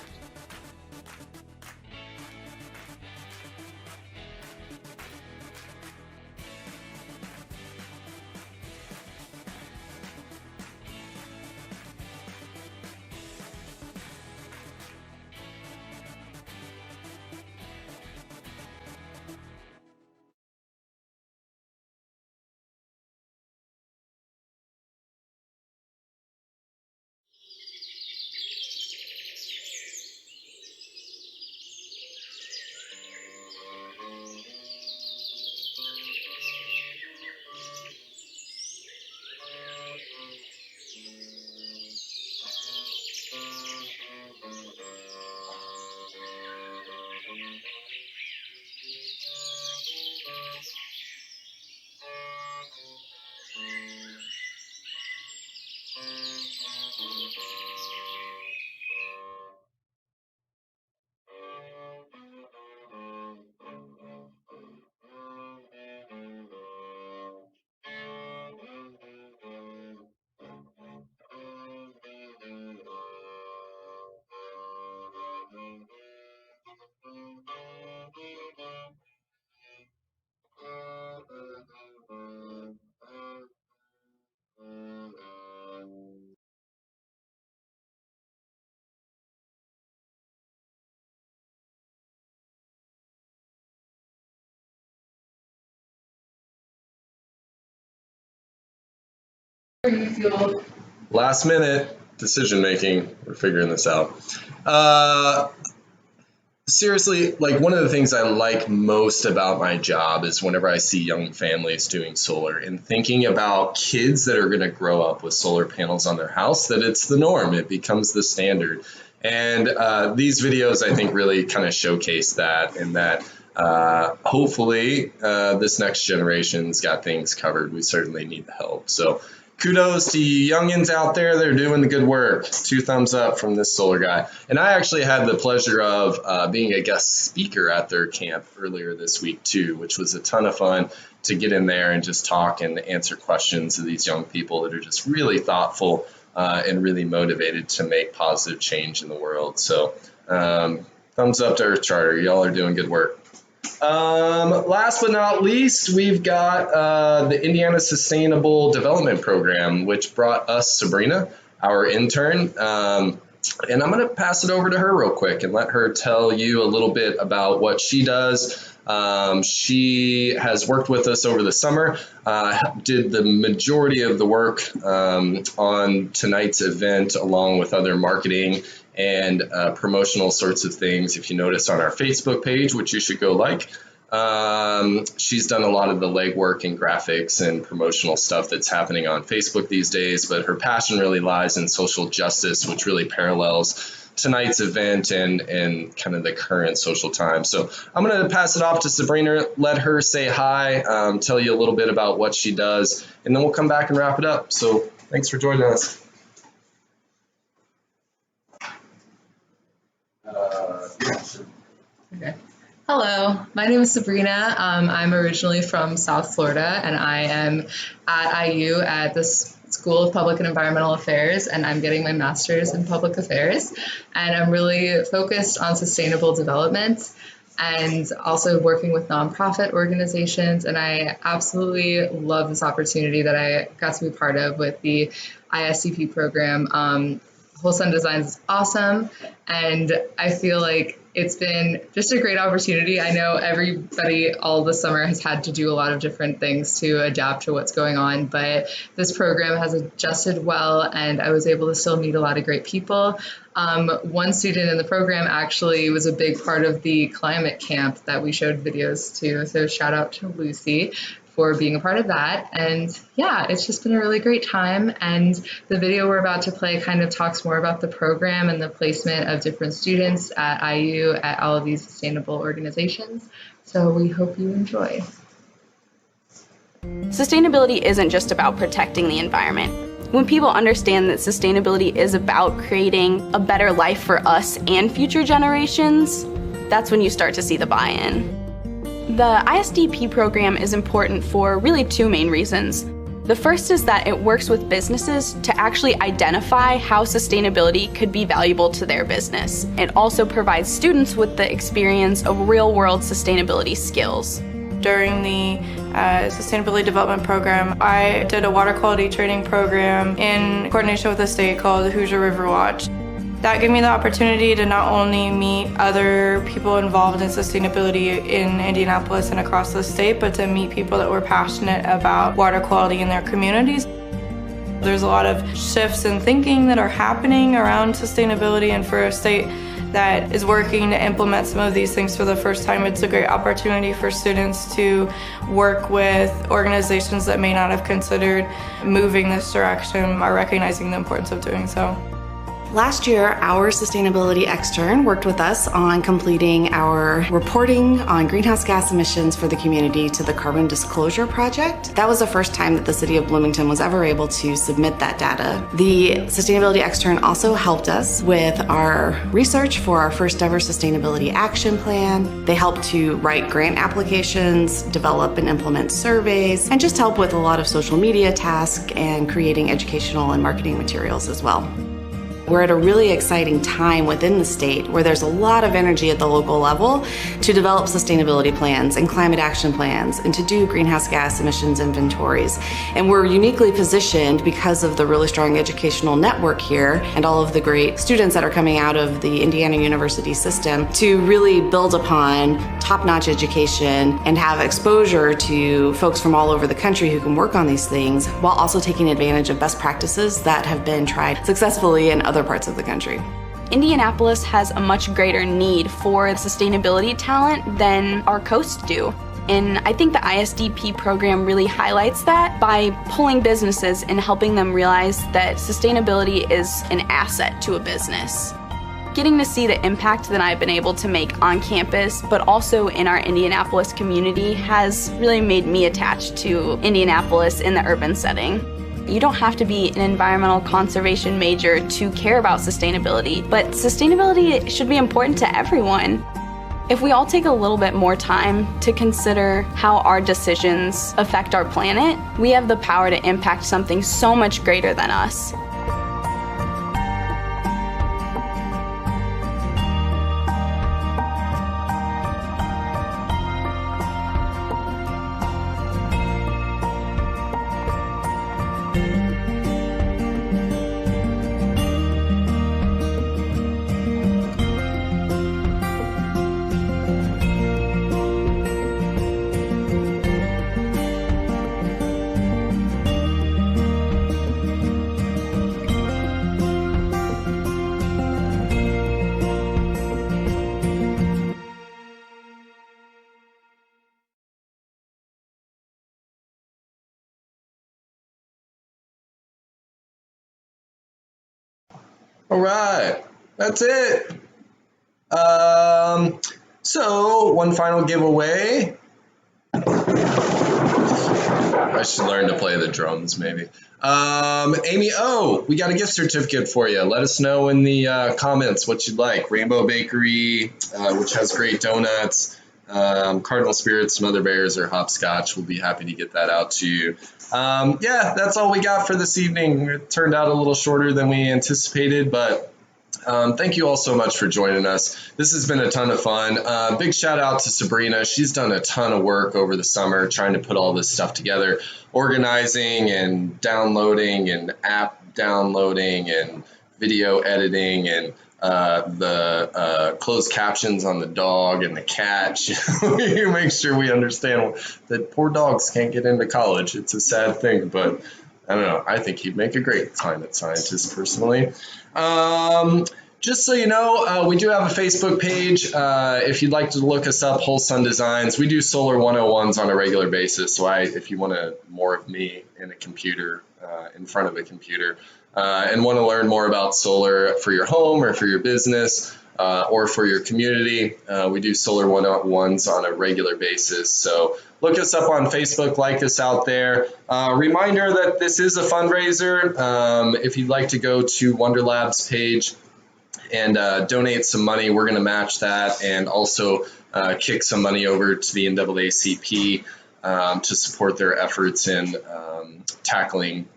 M: you feel.
A: Last minute decision making. We're figuring this out. Seriously, like one of the things I like most about my job is whenever I see young families doing solar and thinking about kids that are going to grow up with solar panels on their house, that it's the norm. It becomes the standard. And these videos, I think, really kind of showcase that, and that hopefully this next generation's got things covered. We certainly need the help. So kudos to you youngins out there that are doing the good work. 2 thumbs up from this solar guy. And I actually had the pleasure of being a guest speaker at their camp earlier this week too, which was a ton of fun to get in there and just talk and answer questions of these young people that are just really thoughtful and really motivated to make positive change in the world. So thumbs up to Earth Charter. Y'all are doing good work. Last but not least, we've got the Indiana Sustainable Development Program, which brought us Sabrina, our intern. And I'm going to pass it over to her real quick and let her tell you a little bit about what she does. She has worked with us over the summer, did the majority of the work on tonight's event, along with other marketing and promotional sorts of things. If you notice on our Facebook page, which you should go like, she's done a lot of the legwork and graphics and promotional stuff that's happening on Facebook these days, but her passion really lies in social justice, which really parallels tonight's event and kind of the current social time. So I'm going to pass it off to Sabrina, let her say hi, tell you a little bit about what she does, and then we'll come back and wrap it up. So thanks for joining us.
M: Okay. Hello, my name is Sabrina. I'm originally from South Florida, and I am at IU at this School of Public and Environmental Affairs, and I'm getting my master's in public affairs, and I'm really focused on sustainable development and also working with nonprofit organizations. And I absolutely love this opportunity that I got to be part of with the ISCP program. Whole Sun Designs is awesome, and I feel like it's been just a great opportunity. I know everybody all the summer has had to do a lot of different things to adapt to what's going on, but this program has adjusted well, and I was able to still meet a lot of great people. One student in the program actually was a big part of the climate camp that we showed videos to, so shout out to Lucy for being a part of that. And yeah, it's just been a really great time. And the video we're about to play kind of talks more about the program and the placement of different students at IU at all of these sustainable organizations. So we hope you enjoy.
N: Sustainability isn't just about protecting the environment. When people understand that sustainability is about creating a better life for us and future generations, that's when you start to see the buy-in. The ISDP program is important for really 2 main reasons. The first is that it works with businesses to actually identify how sustainability could be valuable to their business. It also provides students with the experience of real-world sustainability skills.
O: During the Sustainability Development Program, I did a water quality training program in coordination with the state called the Hoosier River Watch. That gave me the opportunity to not only meet other people involved in sustainability in Indianapolis and across the state, but to meet people that were passionate about water quality in their communities. There's a lot of shifts in thinking that are happening around sustainability, and for a state that is working to implement some of these things for the first time, it's a great opportunity for students to work with organizations that may not have considered moving this direction or recognizing the importance of doing so.
P: Last year, our sustainability extern worked with us on completing our reporting on greenhouse gas emissions for the community to the Carbon Disclosure Project. That was the first time that the city of Bloomington was ever able to submit that data. The sustainability extern also helped us with our research for our first ever sustainability action plan. They helped to write grant applications, develop and implement surveys, and just help with a lot of social media tasks and creating educational and marketing materials as well. We're at a really exciting time within the state where there's a lot of energy at the local level to develop sustainability plans and climate action plans and to do greenhouse gas emissions inventories. And we're uniquely positioned because of the really strong educational network here and all of the great students that are coming out of the Indiana University system to really build upon top-notch education and have exposure to folks from all over the country who can work on these things while also taking advantage of best practices that have been tried successfully in other parts of the country.
N: Indianapolis has a much greater need for sustainability talent than our coasts do. And I think the ISDP program really highlights that by pulling businesses and helping them realize that sustainability is an asset to a business. Getting to see the impact that I've been able to make on campus, but also in our Indianapolis community, has really made me attached to Indianapolis in the urban setting. You don't have to be an environmental conservation major to care about sustainability, but sustainability should be important to everyone. If we all take a little bit more time to consider how our decisions affect our planet, we have the power to impact something so much greater than us.
A: All right, that's it. So one final giveaway. I should learn to play the drums maybe. Amy O, we got a gift certificate for you. Let us know in the comments what you'd like. Rainbow Bakery, which has great donuts, Cardinal Spirits, Mother Bears, or Hopscotch. We'll be happy to get that out to you. Yeah, that's all we got for this evening. It turned out a little shorter than we anticipated, but thank you all so much for joining us. This has been a ton of fun. Big shout out to Sabrina. She's done a ton of work over the summer trying to put all this stuff together, organizing and downloading and app downloading and video editing and the closed captions on the dog and the cat. We make sure we understand that poor dogs can't get into college. It's a sad thing, but I don't know. I think he'd make a great climate scientist personally. Just so you know, we do have a Facebook page. If you'd like to look us up, Whole Sun Designs. We do Solar 101s on a regular basis. So if you want more of me in a computer, in front of a computer, and want to learn more about solar for your home or for your business or for your community, we do Solar 101s on a regular basis. So look us up on Facebook, like us out there. Reminder that this is a fundraiser. If you'd like to go to Wonderlab's page and donate some money, we're going to match that and also kick some money over to the NAACP to support their efforts in tackling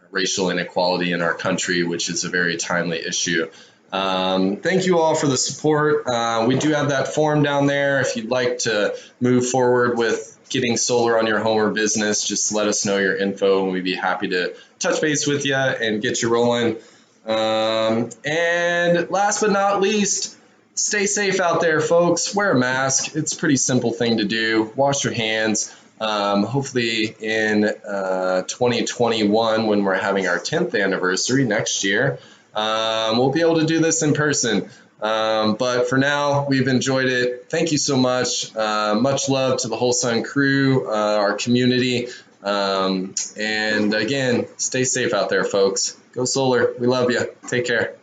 A: racial inequality in our country, which is a very timely issue. Thank you all for the support. We do have that form down there. If you'd like to move forward with getting solar on your home or business, just let us know your info and we'd be happy to touch base with you and get you rolling. And last but not least, stay safe out there, folks. Wear a mask. It's a pretty simple thing to do. Wash your hands. Hopefully in 2021, when we're having our 10th anniversary next year, we'll be able to do this in person. But for now, we've enjoyed it. Thank you so much. Much love to the Whole Sun crew, our community. And again, stay safe out there, folks. Go solar. We love you. Take care.